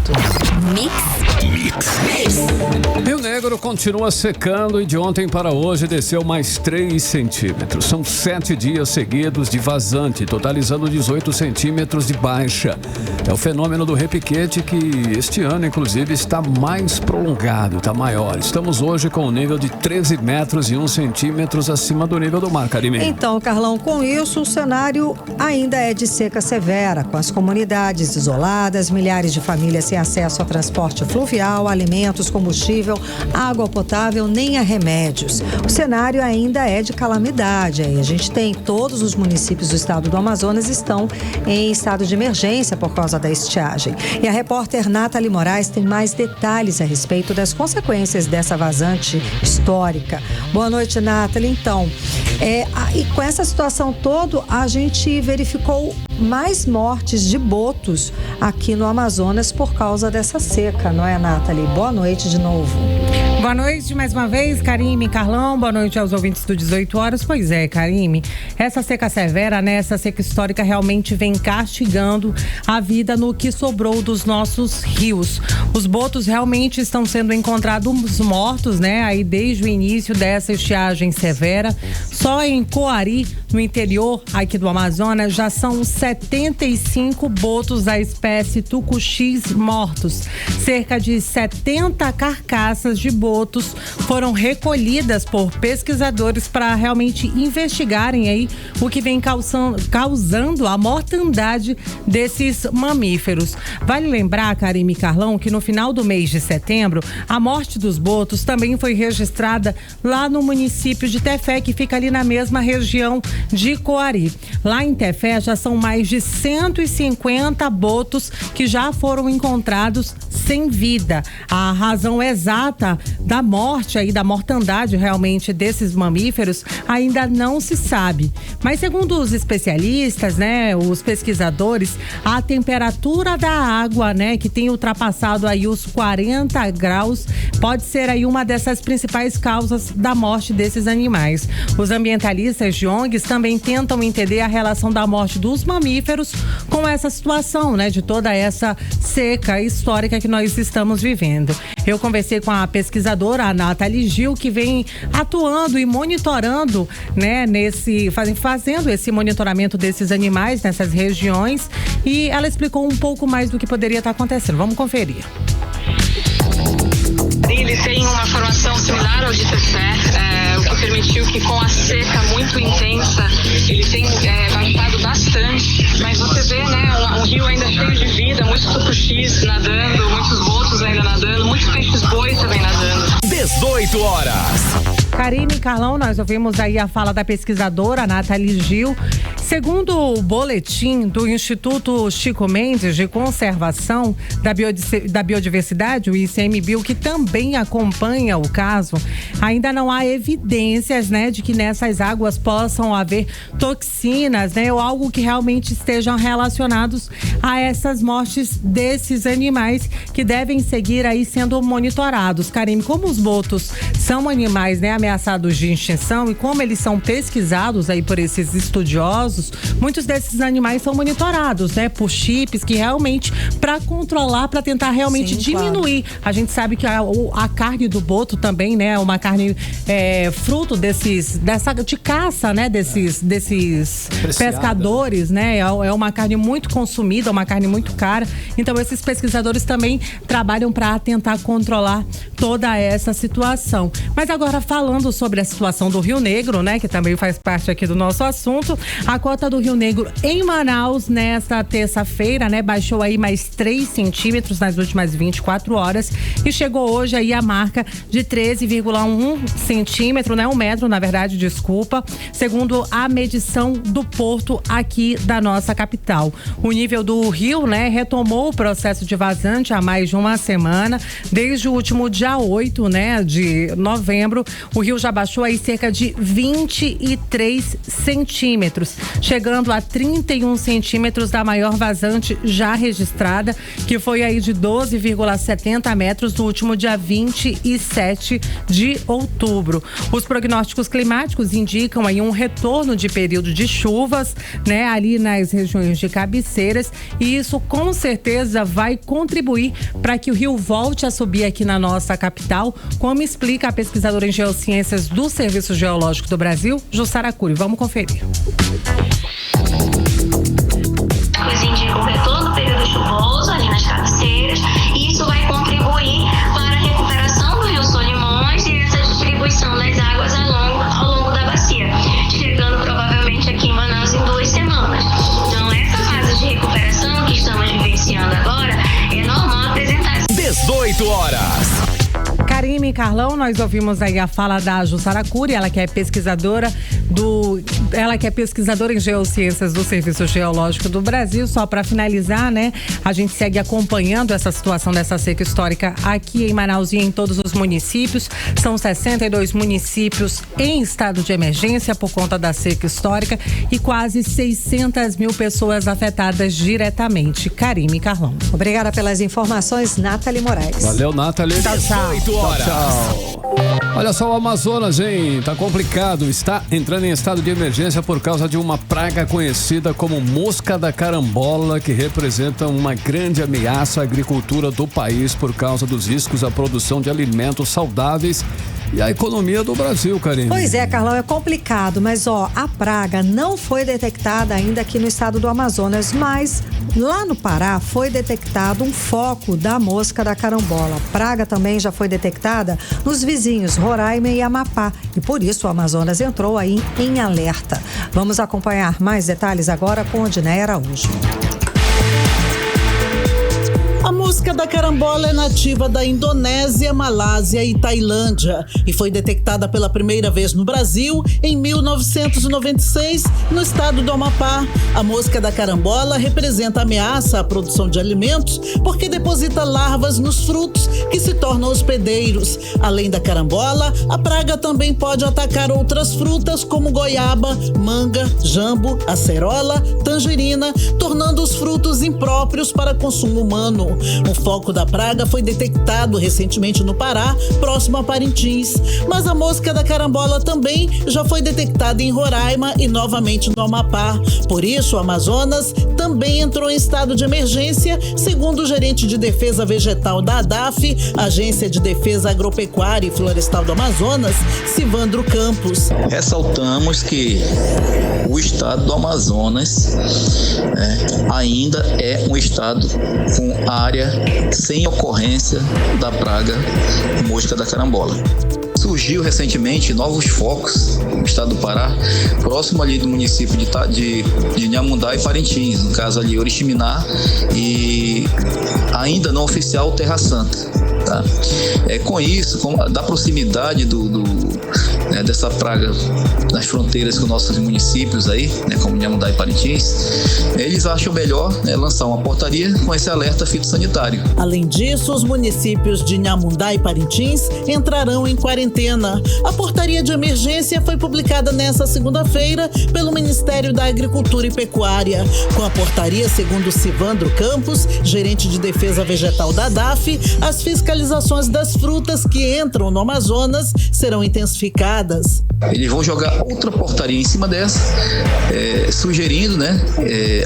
Rio Negro continua secando e de ontem para hoje desceu mais 3 centímetros. São 7 dias seguidos de vazante, totalizando 18 centímetros de baixa. É o fenômeno do repiquete que este ano, inclusive, está mais prolongado, está maior. Estamos hoje com um nível de 13 metros e 1 centímetros acima do nível do mar, Karime. Então, Carlão, com isso, o cenário ainda é de seca severa, com as comunidades isoladas, milhares de famílias sem acesso a transporte fluvial, alimentos, combustível, água potável, nem a remédios. O cenário ainda é de calamidade. Aí a gente tem todos os municípios do estado do Amazonas estão em estado de emergência por causa da estiagem. E a repórter Nathalie Moraes tem mais detalhes a respeito das consequências dessa vazante histórica. Boa noite, Nathalie. Então, e com essa situação toda, a gente verificou mais mortes de botos aqui no Amazonas por causa dessa seca, não é, Nathalie? Boa noite de novo. Boa noite mais uma vez, Karime, Carlão, boa noite aos ouvintes do 18 horas. Pois é, Karime, essa seca severa, né, essa seca histórica realmente vem castigando a vida no que sobrou dos nossos rios. Os botos realmente estão sendo encontrados mortos, né, aí desde o início dessa estiagem severa. Só em Coari, no interior aqui do Amazonas, já são 75 botos da espécie tucuxis mortos. Cerca de 70 carcaças de botos foram recolhidas por pesquisadores para realmente investigarem aí o que vem causando a mortandade desses mamíferos. Vale lembrar, Karime e Carlão, que no final do mês de setembro, a morte dos botos também foi registrada lá no município de Tefé, que fica ali na mesma região de Coari. Lá em Tefé já são mais de 150 botos que já foram encontrados sem vida. A razão exata da morte aí, da mortandade realmente desses mamíferos ainda não se sabe. Mas segundo os especialistas, né, os pesquisadores, a temperatura da água, né, que tem ultrapassado aí os 40 graus, pode ser aí uma dessas principais causas da morte desses animais. Os ambientalistas de ONGs também tentam entender a relação da morte dos mamíferos com essa situação, né, de toda essa seca histórica que nós estamos vivendo. Eu conversei com a pesquisadora, a Nathalie Gil, que vem atuando e monitorando, né, fazendo esse monitoramento desses animais nessas regiões, e ela explicou um pouco mais do que poderia estar acontecendo. Vamos conferir. Eles têm uma formação similar ao de Tefé, o que permitiu que com a seca muito intensa eles tenham baixado bastante, mas você vê, né, um rio ainda cheio de vida, muitos tucuxis nadando, muitos botos ainda nadando, muitos peixes-boi também nadando. 18 horas. Karime e Carlão, nós ouvimos aí a fala da pesquisadora Nathalie Gil. Segundo o boletim do Instituto Chico Mendes de Conservação da Biodiversidade, o ICMBio, que também acompanha o caso, ainda não há evidências, né, de que nessas águas possam haver toxinas, né, ou algo que realmente estejam relacionados a essas mortes desses animais que devem seguir aí sendo monitorados. Karime, como os botos são animais, né, ameaçados de extinção, e como eles são pesquisados aí por esses estudiosos, muitos desses animais são monitorados, né, por chips que realmente para controlar, para tentar realmente diminuir. Claro. A gente sabe que a carne do boto também, né, é uma carne fruto de caça, né, desses pescadores, né, é uma carne muito consumida, uma carne muito cara. Então esses pesquisadores também trabalham para tentar controlar toda essa situação. Mas agora falando falando sobre a situação do Rio Negro, né, que também faz parte aqui do nosso assunto. A cota do Rio Negro em Manaus nesta terça-feira, né, baixou aí mais 3 centímetros nas últimas 24 horas e chegou hoje aí a marca de 13,1 centímetro, né, 1 metro, na verdade, desculpa, segundo a medição do porto aqui da nossa capital. O nível do rio, né, retomou o processo de vazante há mais de uma semana. Desde o último dia 8, né, de novembro, o rio já baixou aí cerca de 23 centímetros, chegando a 31 centímetros da maior vazante já registrada, que foi aí de 12,70 metros no último dia 27 de outubro. Os prognósticos climáticos indicam aí um retorno de período de chuvas, né, ali nas regiões de cabeceiras, e isso com certeza vai contribuir para que o rio volte a subir aqui na nossa capital, como explica a pesquisadora em geociências do Serviço Geológico do Brasil, Jussara Cury. Vamos conferir. Os indicam o retorno do período chuvoso ali nas cabeceiras, e isso vai contribuir para a recuperação do Rio Solimões e essa distribuição das águas ao longo da bacia, chegando provavelmente aqui em Manaus em 2 semanas. Então, essa fase de recuperação que estamos vivenciando agora é normal apresentar. 18 horas. Karime e Carlão, nós ouvimos aí a fala da Jussara Cury, ela que é pesquisadora em geociências do Serviço Geológico do Brasil. Só para finalizar, né, a gente segue acompanhando essa situação dessa seca histórica aqui em Manaus e em todos os municípios. São 62 municípios em estado de emergência por conta da seca histórica e quase 600 mil pessoas afetadas diretamente. Karime e Carlão. Obrigada pelas informações, Nathalie Moraes. Valeu, Nathalie. Tchau, tchau. 18 horas. Tchau. Olha só, o Amazonas, hein? Tá complicado. Está entrando em estado de emergência por causa de uma praga conhecida como mosca da carambola, que representa uma grande ameaça à agricultura do país por causa dos riscos à produção de alimentos saudáveis e à economia do Brasil, Karine. Pois é, Carlão, é complicado, mas a praga não foi detectada ainda aqui no estado do Amazonas, mas lá no Pará foi detectado um foco da mosca da carambola. A praga também já foi detectada nos vizinhos Roraima e Amapá, e por isso o Amazonas entrou aí em alerta. Vamos acompanhar mais detalhes agora com Odinei Araújo. A mosca da carambola é nativa da Indonésia, Malásia e Tailândia e foi detectada pela primeira vez no Brasil em 1996, no estado do Amapá. A mosca da carambola representa ameaça à produção de alimentos porque deposita larvas nos frutos que se tornam hospedeiros. Além da carambola, a praga também pode atacar outras frutas como goiaba, manga, jambo, acerola, tangerina, tornando os frutos impróprios para consumo humano. O foco da praga foi detectado recentemente no Pará, próximo a Parintins. Mas a mosca da carambola também já foi detectada em Roraima e novamente no Amapá. Por isso, o Amazonas também entrou em estado de emergência, segundo o gerente de defesa vegetal da ADAF, Agência de Defesa Agropecuária e Florestal do Amazonas, Sivandro Campos. Ressaltamos que o estado do Amazonas ainda é um estado com área sem ocorrência da praga mosca da carambola. Surgiu recentemente novos focos no estado do Pará, próximo ali do município de Inhamundá e Parintins, no caso ali Oriximiná e ainda não oficial Terra Santa. Tá? Com isso, da proximidade dessa praga nas fronteiras com nossos municípios aí, como Inhamundá e Parintins, eles acham melhor lançar uma portaria com esse alerta fitossanitário. Além disso, os municípios de Inhamundá e Parintins entrarão em quarentena. A portaria de emergência foi publicada nesta segunda-feira pelo Ministério da Agricultura e Pecuária. Com a portaria, segundo Sivandro Campos, gerente de defesa vegetal da ADAF, as fiscalizações das frutas que entram no Amazonas serão intensificadas. Eles vão jogar outra portaria em cima dessa, sugerindo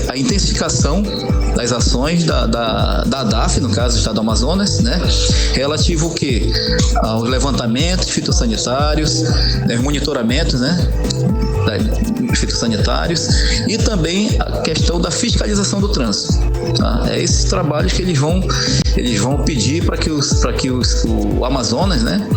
a intensificação das ações da ADAF, no caso do estado do Amazonas, relativo ao quê? Aos levantamentos fitossanitários, monitoramentos, fitossanitários e também a questão da fiscalização do trânsito. Tá? Esses trabalhos que eles vão eles vão pedir para que o Amazonas, né,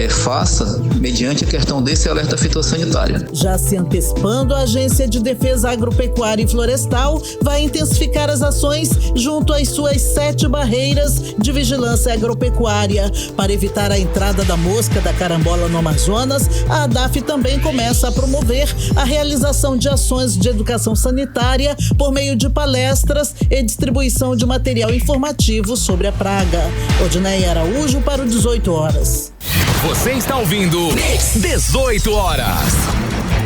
faça mediante a questão desse alerta fitossanitário. Já se antecipando, a Agência de Defesa Agropecuária e Florestal vai intensificar as ações junto às suas 7 barreiras de vigilância agropecuária. Para evitar a entrada da mosca da carambola no Amazonas, a ADAF também começa a promover a realização de ações de educação sanitária por meio de palestras e distribuição de material informativo sobre a praga. Odneia Araújo para o 18 horas. Você está ouvindo 18 horas.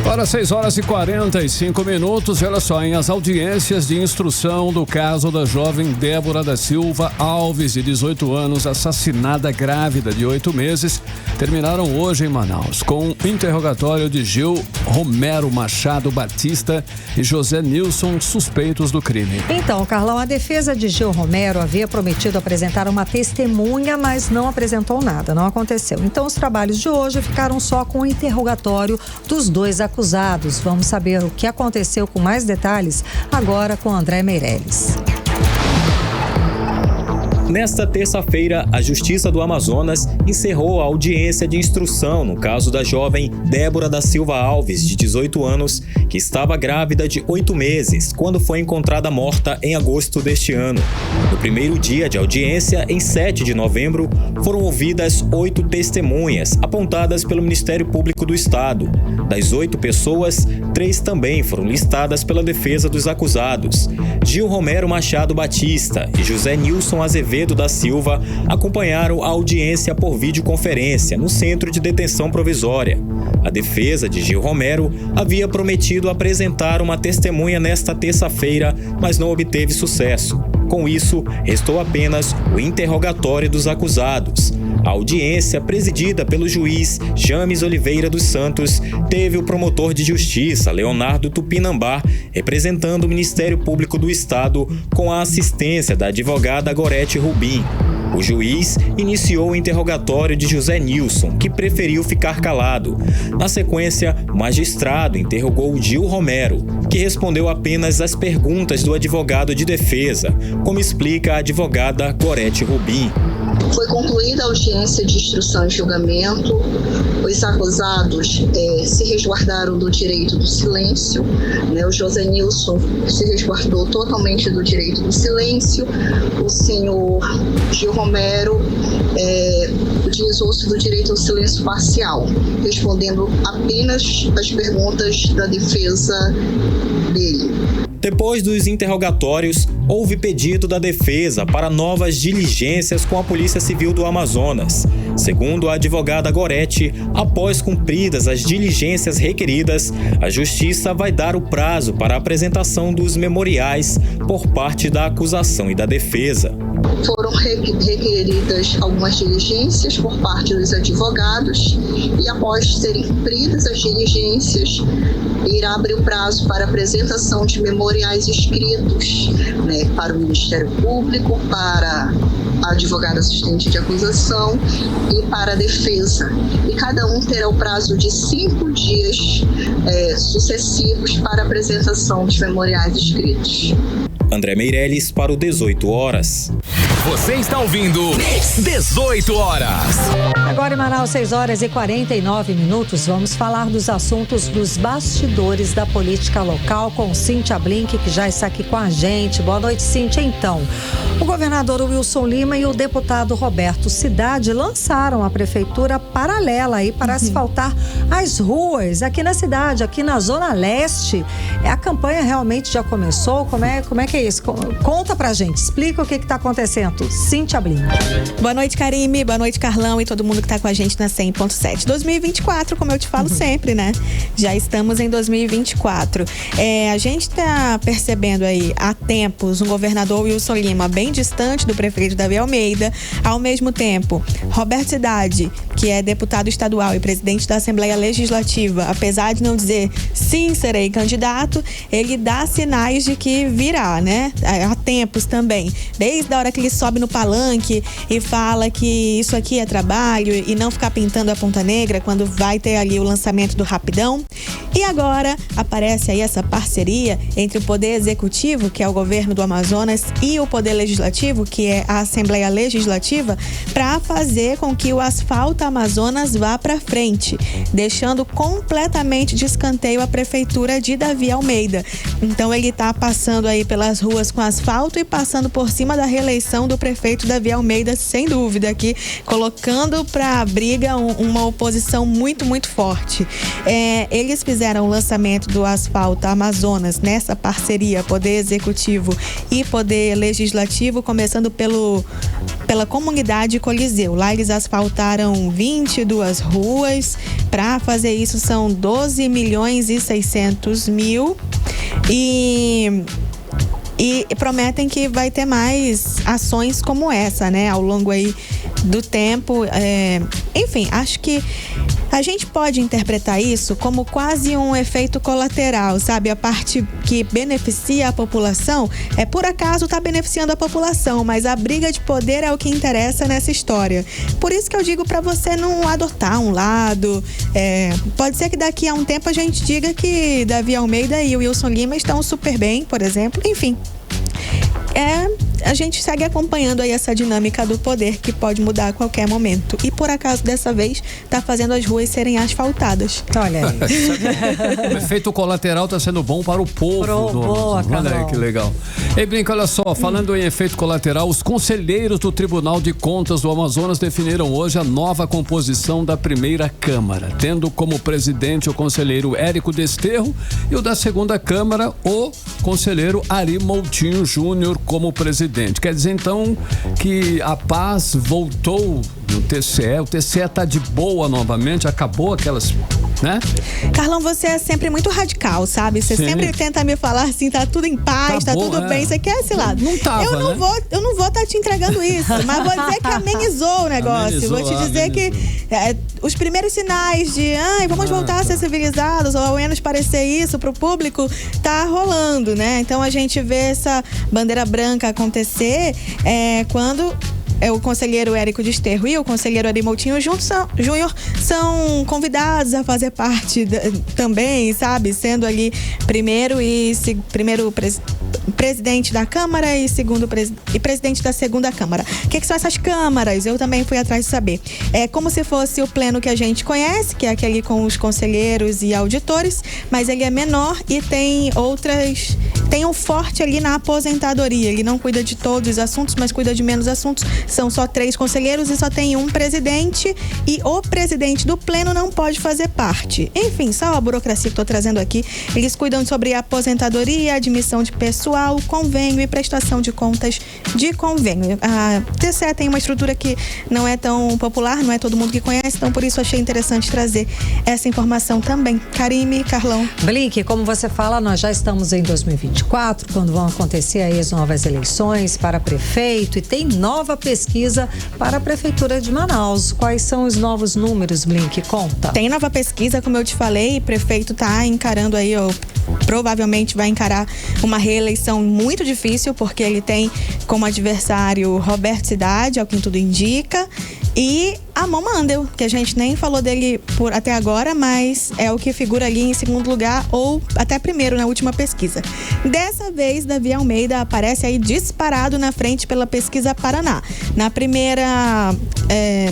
Agora 6h45. Olha só, as audiências de instrução do caso da jovem Débora da Silva Alves, de 18 anos, assassinada grávida de 8 meses, terminaram hoje em Manaus, com o interrogatório de Gil Romero Machado Batista e José Nilson, suspeitos do crime. Então, Carlão, a defesa de Gil Romero havia prometido apresentar uma testemunha, mas não apresentou nada, não aconteceu. Então, os trabalhos de hoje ficaram só com o interrogatório dos dois acusados. Vamos saber o que aconteceu com mais detalhes agora com André Meirelles. Nesta terça-feira, a Justiça do Amazonas encerrou a audiência de instrução no caso da jovem Débora da Silva Alves, de 18 anos, que estava grávida de 8 meses, quando foi encontrada morta em agosto deste ano. No primeiro dia de audiência, em 7 de novembro, foram ouvidas 8 testemunhas, apontadas pelo Ministério Público do Estado. Das 8 pessoas, 3 também foram listadas pela defesa dos acusados. Gil Romero Machado Batista e José Nilson Azevedo da Silva acompanharam a audiência por videoconferência no Centro de Detenção Provisória. A defesa de Gil Romero havia prometido apresentar uma testemunha nesta terça-feira, mas não obteve sucesso. Com isso, restou apenas o interrogatório dos acusados. A audiência, presidida pelo juiz James Oliveira dos Santos, teve o promotor de justiça, Leonardo Tupinambá, representando o Ministério Público do Estado, com a assistência da advogada Gorete Rubim. O juiz iniciou o interrogatório de José Nilson, que preferiu ficar calado. Na sequência, o magistrado interrogou Gil Romero, que respondeu apenas às perguntas do advogado de defesa, como explica a advogada Gorete Rubim. Foi concluída a audiência de instrução e julgamento. Os acusados se resguardaram do direito do silêncio. O José Nilson se resguardou totalmente do direito do silêncio. O senhor Gil Romero utilizou-se do direito ao silêncio parcial, respondendo apenas as perguntas da defesa dele. Depois dos interrogatórios, houve pedido da defesa para novas diligências com a Polícia Civil do Amazonas. Segundo a advogada Gorete, após cumpridas as diligências requeridas, a Justiça vai dar o prazo para a apresentação dos memoriais por parte da acusação e da defesa. Foram requeridas algumas diligências por parte dos advogados e, após serem cumpridas as diligências, irá abrir o prazo para apresentação de memoriais escritos, para o Ministério Público, para a advogada assistente de acusação e para a defesa. E cada um terá o prazo de 5 dias sucessivos para a apresentação dos memoriais escritos. André Meirelles para o 18 horas. Você está ouvindo 18 horas. Agora em Manaus, 6h49. Vamos falar dos assuntos dos bastidores da política local com Cíntia Blink, que já está aqui com a gente. Boa noite, Cíntia. Então, o governador Wilson Lima e o deputado Roberto Cidade lançaram a prefeitura paralela aí para asfaltar as ruas aqui na cidade, aqui na Zona Leste. A campanha realmente já começou? Como é que é isso? Conta pra gente, explica o que está acontecendo. Cíntia Blink. Boa noite, Karime. Boa noite, Carlão e todo mundo que tá com a gente na 100.7. 2024, como eu te falo sempre, né? Já estamos em 2024. A gente tá percebendo aí há tempos um governador Wilson Lima bem distante do prefeito Davi Almeida. Ao mesmo tempo, Roberto Cidade, que é deputado estadual e presidente da Assembleia Legislativa, apesar de não dizer sim, serei candidato, ele dá sinais de que virá, né? Há tempos também. Desde a hora que ele sobe no palanque e fala que isso aqui é trabalho e não ficar pintando a ponta negra quando vai ter ali o lançamento do Rapidão. E agora aparece aí essa parceria entre o Poder Executivo, que é o governo do Amazonas, e o Poder Legislativo, que é a Assembleia Legislativa, para fazer com que o Asfalta Amazonas vá para frente, deixando completamente de escanteio a prefeitura de Davi Almeida. Então ele está passando aí pelas ruas com asfalto e passando por cima da reeleição do prefeito Davi Almeida, sem dúvida, aqui colocando para a briga uma oposição muito, muito forte. Eles fizeram o lançamento do Asfalta Amazonas nessa parceria Poder Executivo e Poder Legislativo, começando pela comunidade Coliseu. Lá eles asfaltaram 22 ruas. Para fazer isso são 12.600.000 e prometem que vai ter mais ações como essa, né, ao longo aí do tempo. Enfim, acho que a gente pode interpretar isso como quase um efeito colateral, sabe? A parte que beneficia a população por acaso está beneficiando a população, mas a briga de poder é o que interessa nessa história. Por isso que eu digo para você não adotar um lado. Pode ser que daqui a um tempo a gente diga que Davi Almeida e o Wilson Lima estão super bem, por exemplo. Enfim, a gente segue acompanhando aí essa dinâmica do poder que pode mudar a qualquer momento. E por acaso, dessa vez, tá fazendo as ruas serem asfaltadas. Olha aí. O efeito colateral tá sendo bom para o povo do Amazonas. Olha aí que legal. Ei, Brinca, olha só, falando em efeito colateral, os conselheiros do Tribunal de Contas do Amazonas definiram hoje a nova composição da primeira Câmara, tendo como presidente o conselheiro Érico Desterro e o da segunda Câmara, o conselheiro Ari Moutinho Júnior como presidente. Quer dizer, então, que a paz voltou no TCE, o TCE tá de boa novamente, acabou aquelas, né? Carlão, você é sempre muito radical, sabe? Você sempre tenta me falar assim, tá tudo em paz, tá tudo bem, você quer esse lado. Não tava, eu não vou estar te entregando isso, mas vou dizer que amenizou o negócio. Vou te dizer que os primeiros sinais de vamos voltar a ser civilizados, ou ao menos parecer isso pro público, tá rolando, né? Então a gente vê essa bandeira branca acontecer quando o conselheiro Érico Desterro e o conselheiro Ari Moutinho Júnior são convidados a fazer parte também, sabe? Sendo ali primeiro presidente da Câmara e presidente da segunda Câmara. O que são essas câmaras? Eu também fui atrás de saber. É como se fosse o pleno que a gente conhece, que é aquele com os conselheiros e auditores, mas ele é menor e tem um forte ali na aposentadoria. Ele não cuida de todos os assuntos, mas cuida de menos assuntos. São só 3 conselheiros e só tem um presidente, e o presidente do pleno não pode fazer parte. Enfim, só a burocracia que estou trazendo aqui. Eles cuidam sobre a aposentadoria, admissão de pessoal, convênio e prestação de contas de convênio. A TCE tem uma estrutura que não é tão popular, não é todo mundo que conhece, então por isso achei interessante trazer essa informação também. Karime, Carlão. Blink, como você fala, nós já estamos em 2024, quando vão acontecer aí as novas eleições para prefeito, e tem nova pesquisa para a Prefeitura de Manaus. Quais são os novos números, Blink? Conta. Tem nova pesquisa, como eu te falei, o prefeito está encarando aí, provavelmente vai encarar uma reeleição muito difícil, porque ele tem como adversário Roberto Cidade, ao que tudo indica, e Amon Mandel, que a gente nem falou dele até agora, mas é o que figura ali em segundo lugar, ou até primeiro na última pesquisa. Dessa vez, Davi Almeida aparece aí disparado na frente pela pesquisa Paraná. No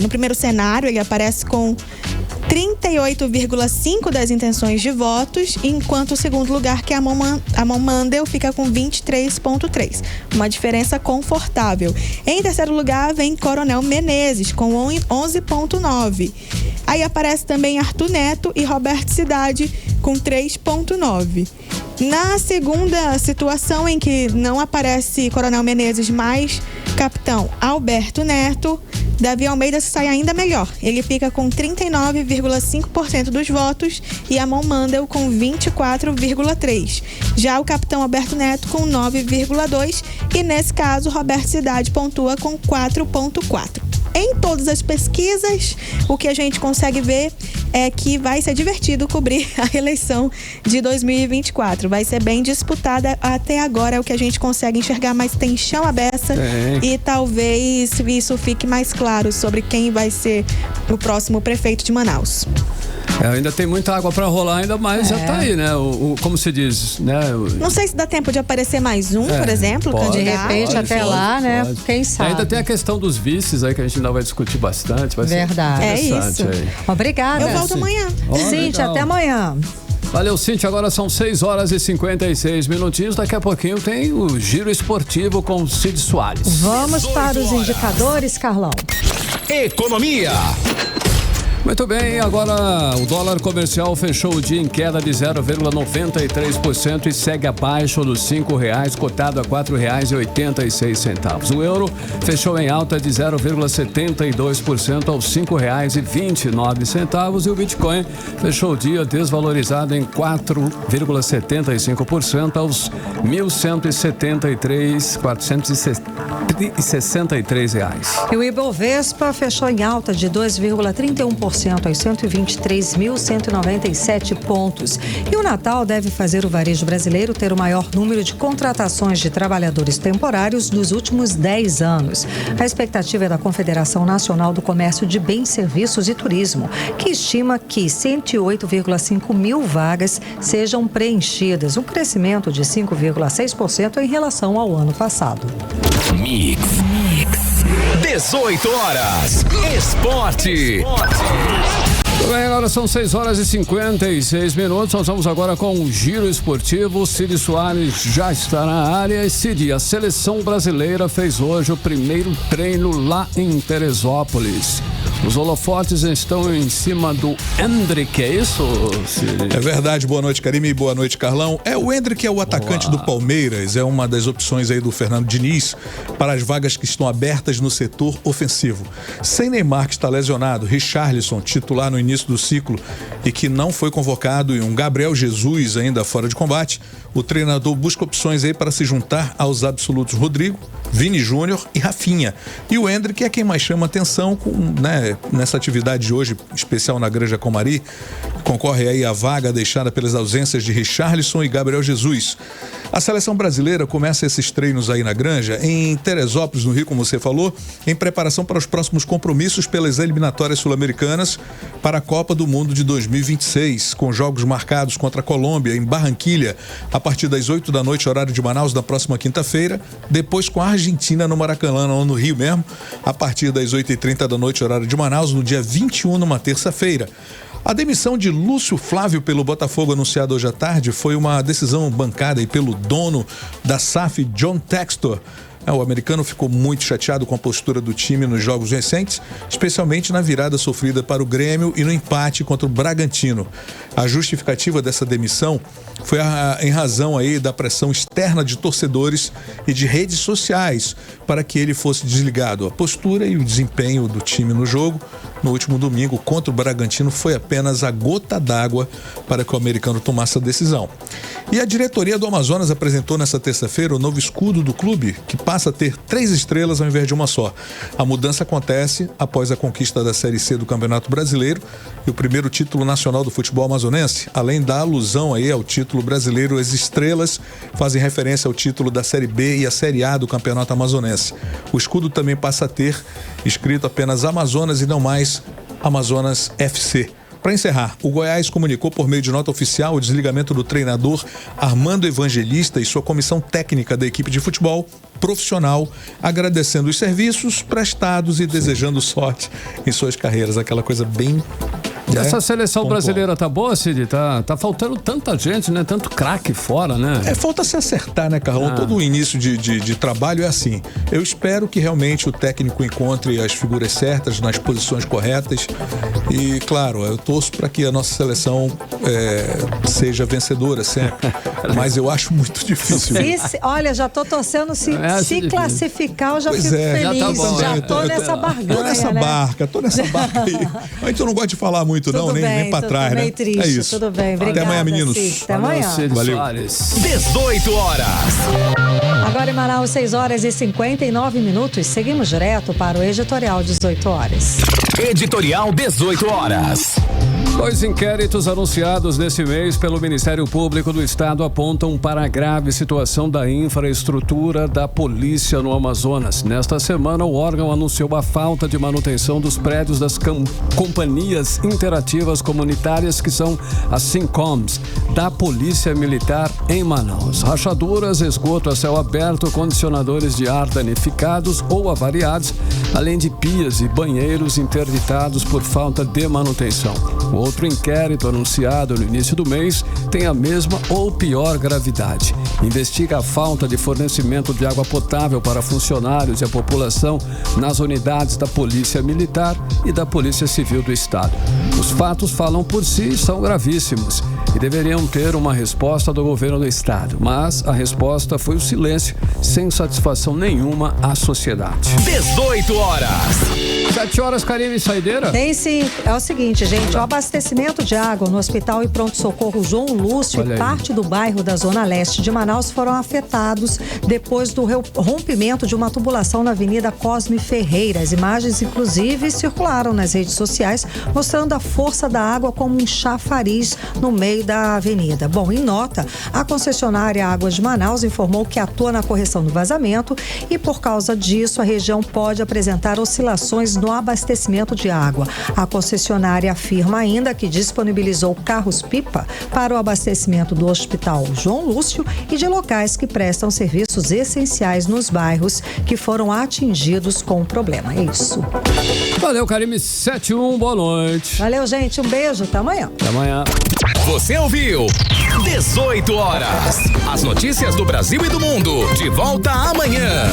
primeiro cenário, ele aparece com 38,5% das intenções de votos, enquanto o segundo lugar, que é Amon Mandel, fica com 23,3%. Uma diferença confortável. Em terceiro lugar, vem Coronel Menezes, com 11,9%. Aí aparece também Arthur Neto e Roberto Cidade, com 3,9%. Na segunda situação, em que não aparece Coronel Menezes, mas capitão Alberto Neto, Davi Almeida sai ainda melhor. Ele fica com 39,5% dos votos e Amon Mandel com 24,3%. Já o capitão Alberto Neto com 9,2%, e nesse caso Roberto Cidade pontua com 4,4%. Em todas as pesquisas, o que a gente consegue ver é que vai ser divertido cobrir a eleição de 2024. Vai ser bem disputada, até agora é o que a gente consegue enxergar, mas tem chão à beça e talvez isso fique mais claro sobre quem vai ser o próximo prefeito de Manaus. Ainda tem muita água para rolar ainda, mas já tá aí, né? Como se diz, né? Não sei se dá tempo de aparecer mais um, por exemplo, candidato. De repente, até lá, né? Quem sabe. Ainda tem a questão dos vices aí, que a gente ainda vai discutir bastante. Vai Verdade. Ser interessante aí. Obrigada. Eu volto amanhã. Cíntia, até amanhã. Valeu, Cíntia. Agora são 6h56. Daqui a pouquinho tem o Giro Esportivo com o Cid Soares. Vamos para os indicadores, Carlão. Economia. Muito bem, agora o dólar comercial fechou o dia em queda de 0,93% e segue abaixo dos R$5, cotado a R$4,86. O euro fechou em alta de 0,72% aos R$5,29 e o Bitcoin fechou o dia desvalorizado em 4,75% aos R$1.163,463. E o Ibovespa fechou em alta de 2,31% aos 123.197 pontos. E o Natal deve fazer o varejo brasileiro ter o maior número de contratações de trabalhadores temporários dos últimos 10 anos. A expectativa é da Confederação Nacional do Comércio de Bens, Serviços e Turismo, que estima que 108,5 mil vagas sejam preenchidas, um crescimento de 5,6% em relação ao ano passado. Mix. 18 horas. Esporte. Bem, agora são 6h56. Nós vamos agora com o Giro Esportivo. Cid Soares já está na área. Cid, a seleção brasileira fez hoje o primeiro treino lá em Teresópolis. Os holofotes estão em cima do Endrick, é isso, Cid? É verdade, boa noite, Karime, e boa noite, Carlão. O Endrick é o atacante do Palmeiras, é uma das opções aí do Fernando Diniz para as vagas que estão abertas no setor ofensivo. Sem Neymar, que está lesionado, Richarlison, titular no início do ciclo e que não foi convocado, e um Gabriel Jesus ainda fora de combate, o treinador busca opções aí para se juntar aos absolutos Rodrigo, Vini Júnior e Rafinha. E o Endrick é quem mais chama atenção nessa atividade de hoje, especial na Granja Comari. Concorre aí à vaga deixada pelas ausências de Richarlison e Gabriel Jesus. A seleção brasileira começa esses treinos aí na Granja, em Teresópolis, no Rio, como você falou, em preparação para os próximos compromissos pelas eliminatórias sul-americanas para a Copa do Mundo de 2026, com jogos marcados contra a Colômbia, em Barranquilha, a partir das 8 da noite, horário de Manaus, na próxima quinta-feira, depois com a Argentina no Maracanã, no Rio mesmo, a partir das 8h30 da noite, horário de Manaus, no dia 21, numa terça-feira. A demissão de Lúcio Flávio pelo Botafogo, anunciada hoje à tarde, foi uma decisão bancada aí pelo dono da SAF, John Textor. O americano ficou muito chateado com a postura do time nos jogos recentes, especialmente na virada sofrida para o Grêmio e no empate contra o Bragantino. A justificativa dessa demissão foi em razão aí da pressão externa de torcedores e de redes sociais para que ele fosse desligado. A postura e o desempenho do time no jogo no último domingo contra o Bragantino foi apenas a gota d'água para que o americano tomasse a decisão. E a diretoria do Amazonas apresentou nesta terça-feira o novo escudo do clube, que passa a ter 3 estrelas ao invés de uma só. A mudança acontece após a conquista da Série C do Campeonato Brasileiro e o primeiro título nacional do futebol amazonense. Além da alusão aí ao título brasileiro, as estrelas fazem referência ao título da Série B e a Série A do Campeonato Amazonense. O escudo também passa a ter escrito apenas Amazonas e não mais Amazonas FC. Para encerrar, o Goiás comunicou por meio de nota oficial o desligamento do treinador Armando Evangelista e sua comissão técnica da equipe de futebol profissional, agradecendo os serviços prestados e desejando sorte em suas carreiras. Aquela coisa bem... Essa seleção brasileira tá boa, Cid? Tá faltando tanta gente, né? Tanto craque fora, né? Falta se acertar, né, Carlão? Todo o início de trabalho é assim. Eu espero que realmente o técnico encontre as figuras certas nas posições corretas e, claro, eu torço para que a nossa seleção seja vencedora sempre, mas eu acho muito difícil. Olha, já tô torcendo se classificar, eu já fico feliz. Já tô nessa barganha, tô nessa barca aí. A gente não gosta de falar muito nem pra trás, né? Triste, é isso. Tudo bem, obrigada. Até amanhã, meninos. Até amanhã. Valeu. 18 horas. Agora em Manaus, 6h59. Seguimos direto para o editorial 18 horas. Editorial 18 horas. Dois inquéritos anunciados nesse mês pelo Ministério Público do Estado apontam para a grave situação da infraestrutura da polícia no Amazonas. Nesta semana, o órgão anunciou a falta de manutenção dos prédios das companhias interativas comunitárias, que são as SINCOMs, da Polícia Militar em Manaus. Rachaduras, esgoto a céu aberto, condicionadores de ar danificados ou avariados, além de pias e banheiros interditados por falta de manutenção. O outro inquérito anunciado no início do mês tem a mesma ou pior gravidade. Investiga a falta de fornecimento de água potável para funcionários e a população nas unidades da Polícia Militar e da Polícia Civil do Estado. Os fatos falam por si e são gravíssimos e deveriam ter uma resposta do governo do Estado. Mas a resposta foi o silêncio, sem satisfação nenhuma à sociedade. 18 horas. 7 horas, Karine, saideira? Tem sim. É o seguinte, gente, o abastecimento de água no Hospital e Pronto-Socorro João Lúcio e parte do bairro da Zona Leste de Manaus foram afetados depois do rompimento de uma tubulação na Avenida Cosme Ferreira. As imagens, inclusive, circularam nas redes sociais, mostrando a força da água como um chafariz no meio da avenida. Bom, em nota, a concessionária Águas de Manaus informou que atua na correção do vazamento e, por causa disso, a região pode apresentar oscilações no abastecimento de água. A concessionária afirma ainda que disponibilizou carros-pipa para o abastecimento do Hospital João Lúcio e de locais que prestam serviços essenciais nos bairros que foram atingidos com o problema. É isso. Valeu, Karine, 7-1, boa noite. Valeu, gente, um beijo, até amanhã. Até amanhã. Você ouviu 18 horas. As notícias do Brasil e do mundo. De volta amanhã.